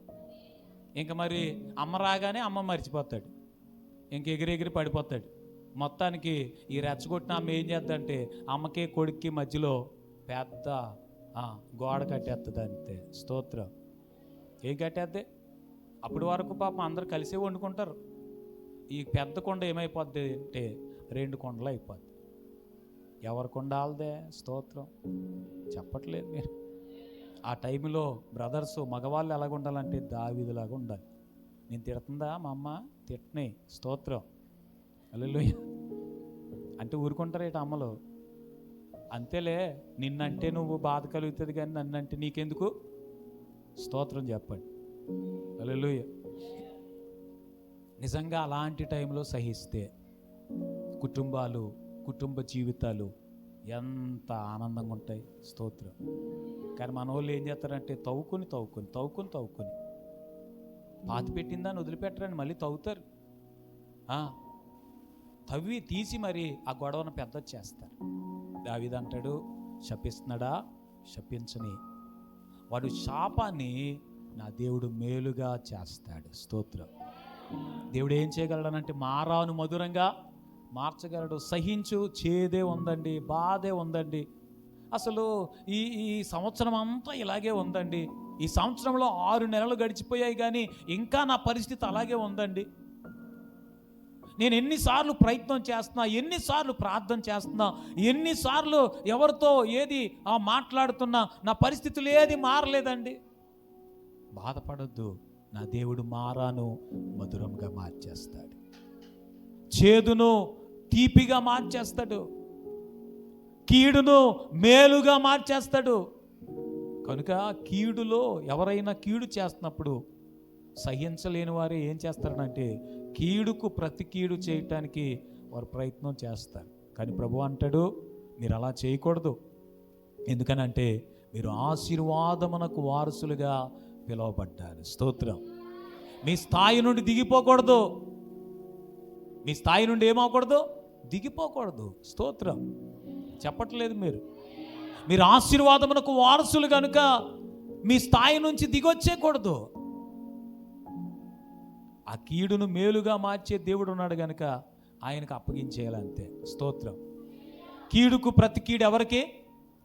A: ఇంక మరి అమ్మ రాగానే అమ్మ మర్చిపోతాడు, ఇంక ఎగిరెగిరి పడిపోతాడు. మొత్తానికి ఈ రెచ్చగొట్టిన అమ్మ ఏం చేద్దంటే అమ్మకి కొడుక్కి మధ్యలో పెద్ద గోడ కట్టేస్తుంది అంతే. స్తోత్రం. ఏం కట్టేద్దే? అప్పటి వరకు పాపం అందరు కలిసే వండుకుంటారు. ఈ పెద్ద కొండ ఏమైపోద్ది అంటే 2 కొండలు అయిపోద్ది. ఎవరి కొండ వాళ్ళదే. స్తోత్రం. చెప్పట్లేదు మీరు. ఆ టైంలో బ్రదర్స్, మగవాళ్ళు ఎలాగ ఉండాలంటే దావీదులాగా ఉండాలి. నేను తిడుతుందా మా అమ్మ? తిట్టనే. స్తోత్రం. హల్లెలూయా. అంటే ఊరుకుంటారేట అమ్మలు? అంతేలే, నిన్నంటే నువ్వు బాధ కలుగుతుంది కానీ నన్నంటే నీకెందుకు? స్తోత్రం చెప్పండి. హల్లెలూయా. నిజంగా అలాంటి టైంలో సహిస్తే కుటుంబాలు, కుటుంబ జీవితాలు ఎంత ఆనందంగా ఉంటాయి. స్తోత్రం. కానీ మన వాళ్ళు ఏం చేస్తారంటే తవ్వుకొని పాతి పెట్టిందాన్ని వదిలిపెట్టరని మళ్ళీ తవ్వుతారు. తవ్వి తీసి మరి ఆ గొడవను పెద్ద చేస్తారు. దావీదు అంటాడు, శపిస్తున్నాడా, శపించని. వాడు శాపాన్ని నా దేవుడు మేలుగా చేస్తాడు. స్తోత్రం. దేవుడు ఏం చేయగలడనంటే మారాను మధురంగా మార్చగలడు. సహించు, చేదే ఉందండి, బాధే ఉందండి, అసలు ఈ సంవత్సరం అంతా ఇలాగే ఉందండి, ఈ సంవత్సరంలో 6 నెలలు గడిచిపోయాయి కానీ ఇంకా నా పరిస్థితి అలాగే ఉందండి, నేను ఎన్నిసార్లు ప్రయత్నం చేస్తున్నా, ఎన్నిసార్లు ప్రార్థన చేస్తున్నా, ఎన్నిసార్లు ఎవరితో ఏది మాట్లాడుతున్నా నా పరిస్థితులు ఏది మారలేదండి. బాధపడొద్దు, నా దేవుడు మారాను మధురంగా మార్చేస్తాడు, చేదును తీపిగా మార్చేస్తాడు, కీడును మేలుగా మార్చేస్తాడు. కనుక కీడులో ఎవరైనా కీడు చేస్తున్నప్పుడు సహించలేని వారే ఏం చేస్తారంటే కీడుకు ప్రతి కీడు చేయటానికి వారు ప్రయత్నం చేస్తారు. కానీ ప్రభు అంటాడు, మీరు అలా చేయకూడదు. ఎందుకనంటే మీరు ఆశీర్వాదమునకు వారసులుగా పిలువబడ్డారు. స్తోత్రం. మీ స్థాయి నుండి దిగిపోకూడదు, మీ స్థాయి నుండి ఏమవకూడదు, దిగిపోకూడదు. స్తోత్రం. చెప్పట్లేదు మీరు ఆశీర్వాదమునకు వారసులు కనుక మీ స్థాయి నుంచి దిగొచ్చేకూడదు. ఆ కీడును మేలుగా మార్చే దేవుడు ఉన్నాడు కనుక ఆయనకు అప్పగించేయాలంతే. స్తోత్రం. కీడుకు ప్రతి కీడు ఎవరికి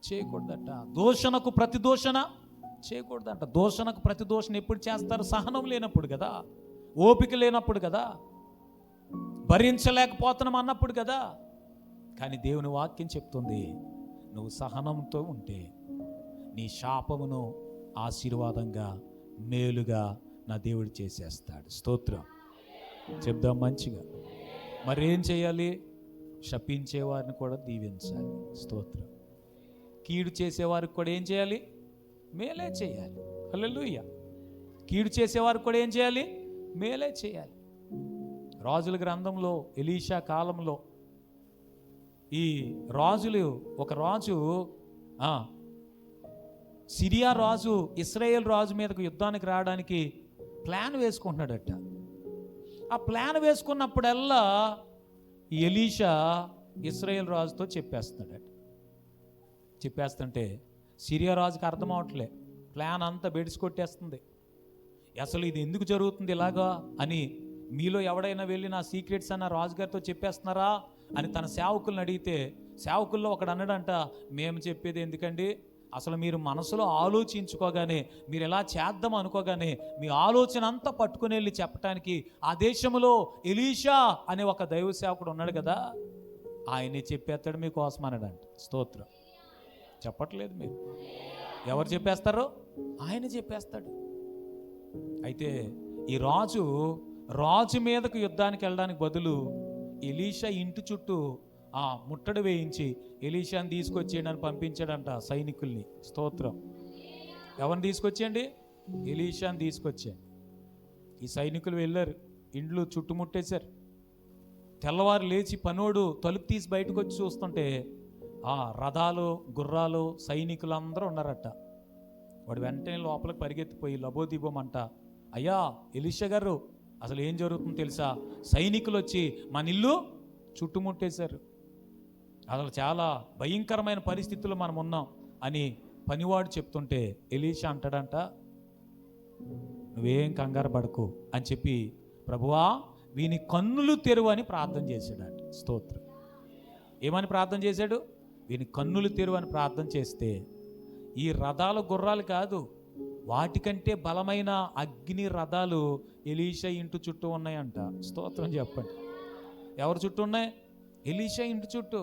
A: చేయకూడదట, దూషణకు ప్రతి దూషణ చేయకూడదంట. దూషణకు ప్రతి దూషణ ఎప్పుడు చేస్తారు? సహనం లేనప్పుడు కదా, ఓపిక లేనప్పుడు కదా, భరించలేకపోతున్నాం అన్నప్పుడు కదా. కానీ దేవుని వాక్యం చెప్తుంది, నువ్వు సహనంతో ఉంటే నీ శాపమును ఆశీర్వాదంగా మేలుగా నా దేవుడు చేసేస్తాడు. స్తోత్రం. చెప్దాం మంచిగా. మరేం చేయాలి? శపించేవారిని కూడా దీవించాలి. స్తోత్రం. కీడు చేసేవారికి కూడా ఏం చేయాలి? మేలే చేయాలి. హల్లెలూయా. కీడు చేసేవారికి కూడా ఏం చేయాలి? మేలే చేయాలి. రాజుల గ్రంథంలో ఎలీషా కాలంలో ఈ రాజులు, ఒక రాజు సిరియా రాజు ఇశ్రాయేల్ రాజు మీదకు యుద్ధానికి రావడానికి ప్లాన్ వేసుకుంటున్నాడట. ఆ ప్లాన్ వేసుకున్నప్పుడల్లా ఎలీషా ఇశ్రాయేల్ రాజుతో చెప్పేస్తున్నాడట. చెప్పేస్తుంటే సిరియా రాజుకి అర్థం అవట్లే, ప్లాన్ అంతా బెడిసి కొట్టేస్తుంది. అసలు ఇది ఎందుకు జరుగుతుంది ఇలాగా అని మీలో ఎవడైనా వెళ్ళి నా సీక్రెట్స్ అన్న రాజుగారితో చెప్పేస్తున్నారా అని తన సేవకులను అడిగితే, సేవకుల్లో ఒకడు అన్నాడంట, మేము చెప్పేది ఎందుకండి, అసలు మీరు మనసులో ఆలోచించుకోగానే, మీరు ఎలా చేద్దాం అనుకోగానే మీ ఆలోచన అంతా పట్టుకుని వెళ్ళి చెప్పడానికి ఆ దేశంలో ఎలీషా అనే ఒక దైవ సేవకుడు ఉన్నాడు కదా, ఆయనే చెప్పేస్తాడు మీకోసం అన్నాడంట. స్తోత్రం. చెప్పట్లేదు మీరు. ఎవరు చెప్పేస్తారో ఆయన చెప్పేస్తాడు. అయితే ఈ రాజు మీదకు యుద్ధానికి వెళ్ళడానికి బదులు ఎలీషా ఇంటి చుట్టూ ముట్టడి వేయించి ఎలీషాని తీసుకొచ్చేయడానికి పంపించాడంట సైనికుల్ని. స్తోత్రం. ఎవరిని తీసుకొచ్చేయండి? ఎలీషాని తీసుకొచ్చాడు. ఈ సైనికులు వెళ్ళారు, ఇండ్లు చుట్టుముట్టేశారు. తెల్లవారు లేచి పనోడు తలుపు తీసి బయటకు వచ్చి చూస్తుంటే రథాలు, గుర్రాలు, సైనికులందరూ ఉన్నారట. వాడు వెంటనే లోపలికి పరిగెత్తిపోయి లబోదిబోమంట, అయ్యా ఎలీషా గారు, అసలు ఏం జరుగుతుందో తెలుసా, సైనికులు వచ్చి మన ఇల్లు చుట్టుముట్టేశారు, అసలు చాలా భయంకరమైన పరిస్థితుల్లో మనం ఉన్నాం అని పనివాడు చెప్తుంటే ఎలీషా అంటాడంట, నువ్వేం కంగారు పడకు అని చెప్పి, ప్రభువా వీని కన్నులు తెరువు అని ప్రార్థన చేశాడంట. స్తోత్రం. ఏమని ప్రార్థన చేశాడు? వీని కన్నులు తెరువు అని ప్రార్థన చేస్తే ఈ రథాలు, గుర్రాలు కాదు, వాటికంటే బలమైన అగ్ని రథాలు ఎలీషా ఇంటి చుట్టూ ఉన్నాయంట. స్తోత్రం చెప్పండి. ఎవరి చుట్టూ ఉన్నాయి? ఎలీషా ఇంటి చుట్టూ.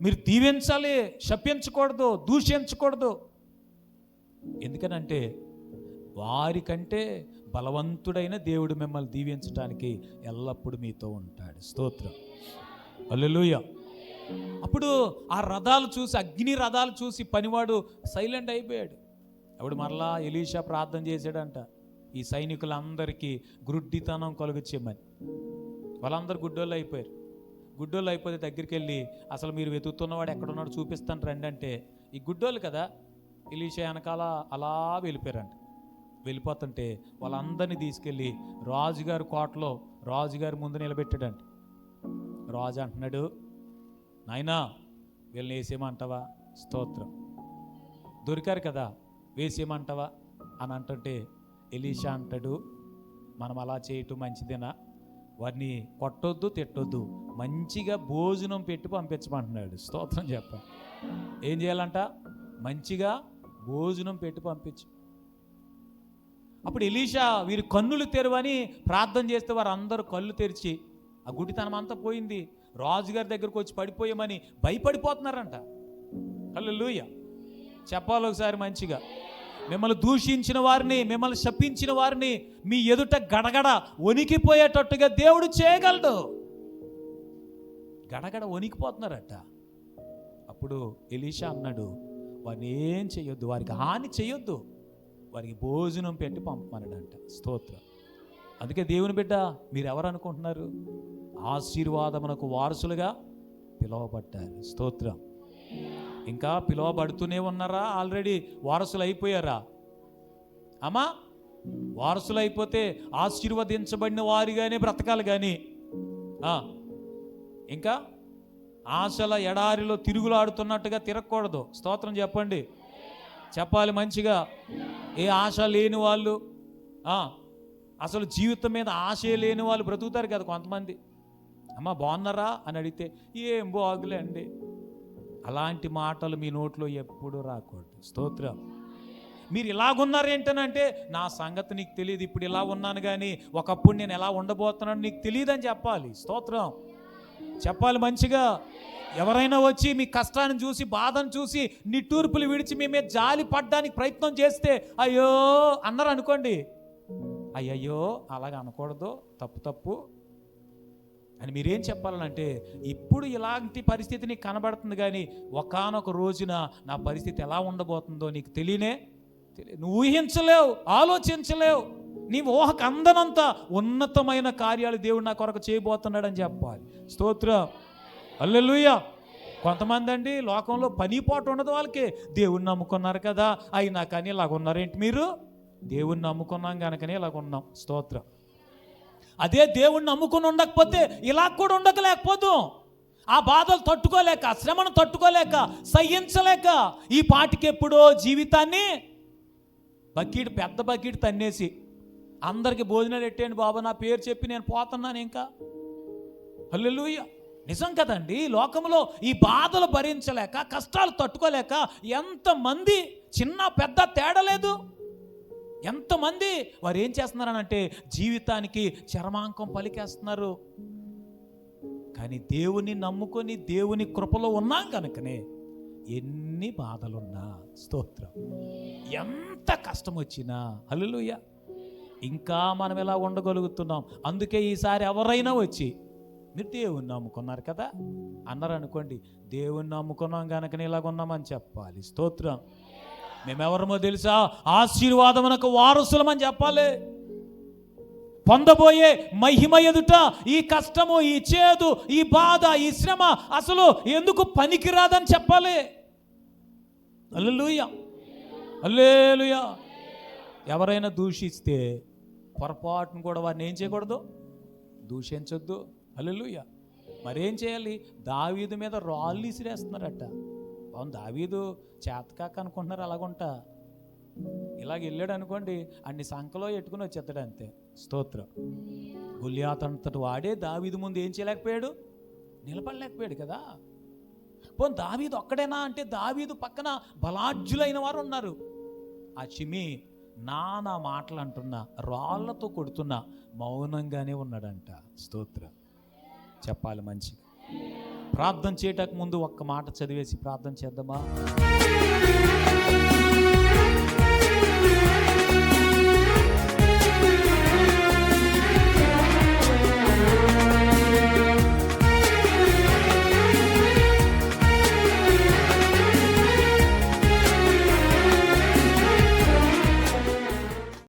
A: మీరు దీవించాలి, శపించకూడదు, దూషించకూడదు. ఎందుకనంటే వారికంటే బలవంతుడైన దేవుడు మిమ్మల్ని దీవించడానికి ఎల్లప్పుడూ మీతో ఉంటాడు. స్తోత్రం. హల్లెలూయా. అప్పుడు ఆ రథాలు చూసి, అగ్ని రథాలు చూసి పనివాడు సైలెంట్ అయిపోయాడు. అప్పుడు మరలా ఎలీషా ప్రార్థన చేశాడంట, ఈ సైనికులందరికీ గ్రుడ్డితనం కలుగచేయమని. వాళ్ళందరూ గుడ్డోళ్ళు అయిపోయారు. గుడ్డోళ్ళు అయిపోతే దగ్గరికి వెళ్ళి అసలు మీరు వెతుకుతున్నవాడు ఎక్కడున్నాడు చూపిస్తాను రండి అంటే, ఈ గుడ్డోళ్ళు కదా ఎలీషా వెనకాల అలా వెళ్ళిపోయారంట. వెళ్ళిపోతుంటే వాళ్ళందరినీ తీసుకెళ్ళి రాజుగారి కోటలో రాజుగారి ముందు నిలబెట్టాడంట. రాజు అంటున్నాడు, నాయనా వీళ్ళని వేసేయమంటావా? స్తోత్రం. దొరికారు కదా, వేసేయమంటావా అని అంటుంటే ఎలీషా అంటాడు, మనం అలా చేయటం మంచిదేనా? వారిని కొట్టొద్దు, తిట్టొద్దు, మంచిగా భోజనం పెట్టి పంపించమంటున్నాడు. స్తోత్రం చెప్ప. ఏం చేయాలంట? మంచిగా భోజనం పెట్టి పంపించు. అప్పుడు ఎలీషా వీరి కన్నులు తెరవని ప్రార్థన చేస్తే వారు అందరూ కళ్ళు తెరిచి, ఆ గుడితనం అంతా పోయింది, రాజుగారి దగ్గరకు వచ్చి పడిపోయామని భయపడిపోతున్నారంట. హల్లెలూయా చెప్పాలి ఒకసారి మంచిగా. మిమ్మల్ని దూషించిన వారిని, మిమ్మల్ని శపించిన వారిని మీ ఎదుట గడగడ వణికిపోయేటట్టుగా దేవుడు చేయగలడు. గడగడ వణికిపోతున్నారట. అప్పుడు ఎలీషా అన్నాడు, వారిని ఏం చేయొద్దు, వారికి హాని చేయొద్దు, వారికి భోజనం పెట్టి పంపమన్నాడంట. స్తోత్రం. అందుకే దేవుని బిడ్డ మీరు ఎవరు అనుకుంటున్నారు? ఆశీర్వాదమునకు వారసులుగా పిలువబడ్డారు. స్తోత్రం. ఇంకా పిలువబడుతూనే ఉన్నారా? ఆల్రెడీ వారసులు అయిపోయారా? అమ్మా, వారసులు అయిపోతే ఆశీర్వదించబడిన వారిగానే బ్రతకాలి కానీ ఇంకా ఆశల ఎడారిలో తిరుగులాడుతున్నట్టుగా తిరగకూడదు. స్తోత్రం చెప్పండి, చెప్పాలి మంచిగా. ఏ ఆశ లేని వాళ్ళు, అసలు జీవితం మీద ఆశే లేని వాళ్ళు బ్రతుకుతారు కదా కొంతమంది. అమ్మ బాగున్నారా అని అడిగితే ఏం బాగులే అండి. అలాంటి మాటలు మీ నోట్లో ఎప్పుడు రాకూడదు. స్తోత్రం. మీరు ఇలాగున్నారేంటనంటే, నా సంగతి నీకు తెలియదు, ఇప్పుడు ఇలా ఉన్నాను కానీ ఒకప్పుడు నేను ఎలా ఉండబోతున్నాను నీకు తెలియదని చెప్పాలి. స్తోత్రం చెప్పాలి మంచిగా. ఎవరైనా వచ్చి మీ కష్టాన్ని చూసి, బాధను చూసి, నిట్టూర్పులు విడిచి మీ మీద జాలి పడ్డానికి ప్రయత్నం చేస్తే అయ్యో అన్నారు అనుకోండి, అయ్యయ్యో అలాగ అనకూడదు, తప్పు తప్పు అని మీరేం చెప్పాలనంటే, ఇప్పుడు ఇలాంటి పరిస్థితి నీకు కనబడుతుంది కానీ ఒకానొక రోజున నా పరిస్థితి ఎలా ఉండబోతుందో నీకు తెలియదు, నువ్వు ఊహించలేవు, ఆలోచించలేవు, నీ ఊహకు అందనంత ఉన్నతమైన కార్యాలు దేవుడు నా కొరకు చేయబోతున్నాడని చెప్పాలి. స్తోత్రం. హల్లెలూయా. కొంతమంది అండి లోకంలో పని పాటు ఉండదు వాళ్ళకి. దేవుణ్ణి నమ్ముకున్నారు కదా, అయినా కానీ ఇలాగ ఉన్నారేంటి మీరు? దేవుణ్ణి నమ్ముకున్నాం కనుకనే ఇలాగ ఉన్నాం. స్తోత్రం. అదే దేవుణ్ణి నమ్ముకుని ఉండకపోతే ఇలా కూడా ఉండకలేకపోదు. ఆ బాధలు తట్టుకోలేక, శ్రమను తట్టుకోలేక, సహించలేక ఈ పాటికి ఎప్పుడో జీవితాన్ని పెద్ద బకెట్ తన్నేసి అందరికి భోజనాలు ఎట్టేయండి బాబా, నా పేరు చెప్పి నేను పోతున్నాను ఇంకా. హల్లెలూయా. నిజం కదండి. లోకంలో ఈ బాధలు భరించలేక, కష్టాలు తట్టుకోలేక ఎంతమంది, చిన్న పెద్ద తేడా లేదు, ఎంతమంది వారు ఏం చేస్తున్నారనంటే జీవితానికి చరమాంకం పలికేస్తున్నారు. కానీ దేవుని నమ్ముకొని దేవుని కృపలో ఉన్నాం కనుకనే ఎన్ని బాధలున్నా, స్తోత్రం, ఎంత కష్టం వచ్చినా, హల్లెలూయా, ఇంకా మనం ఎలా ఉండగలుగుతున్నాం. అందుకే ఈసారి ఎవరైనా వచ్చి మీరు దేవుణ్ణి నమ్ముకున్నారు కదా అన్నారు అనుకోండి, దేవుణ్ణి నమ్ముకున్నాం కనుకనే ఇలాగున్నామని చెప్పాలి. స్తోత్రం. మేమెవరమో తెలుసా? ఆశీర్వాదమునకు వారసులమని చెప్పాలి. పొందబోయే మహిమ ఎదుట ఈ కష్టము, ఈ చేదు, ఈ బాధ, ఈ శ్రమ అసలు ఎందుకు పనికిరాదని చెప్పాలి. హల్లెలూయా, హల్లెలూయా. ఎవరైనా దూషిస్తే పొరపాటును కూడా వారిని ఏం చేయకూడదు? దూషించొద్దు. హల్లెలూయా. మరేం చేయాలి? దావీదు మీద రాళ్ళు ఇసిరేస్తున్నారట. అవును, దావీదు చేతకాక అనుకుంటున్నారు అలాగుంటా. ఇలాగ వెళ్ళాడు అనుకోండి, అన్ని సంకలో ఎట్టుకుని వచ్చేస్తాడు అంతే. స్తోత్రం. గొల్లియాతు అంతటి వాడే దావీదు ముందు ఏం చేయలేకపోయాడు? నిలబడలేకపోయాడు కదా. పోనీ దావీదు ఒక్కడేనా అంటే, దావీదు పక్కన బలాఢ్యులైన వారు ఉన్నారు. ఆ చిమి నానా మాటలు అంటున్నా, రాళ్లతో కొడుతున్నా మౌనంగానే ఉన్నాడంట. స్తోత్రం చెప్పాలి మంచిగా. ప్రార్థన చేయటానికి ముందు ఒక్క మాట చదివేసి ప్రార్థన చేద్దామా?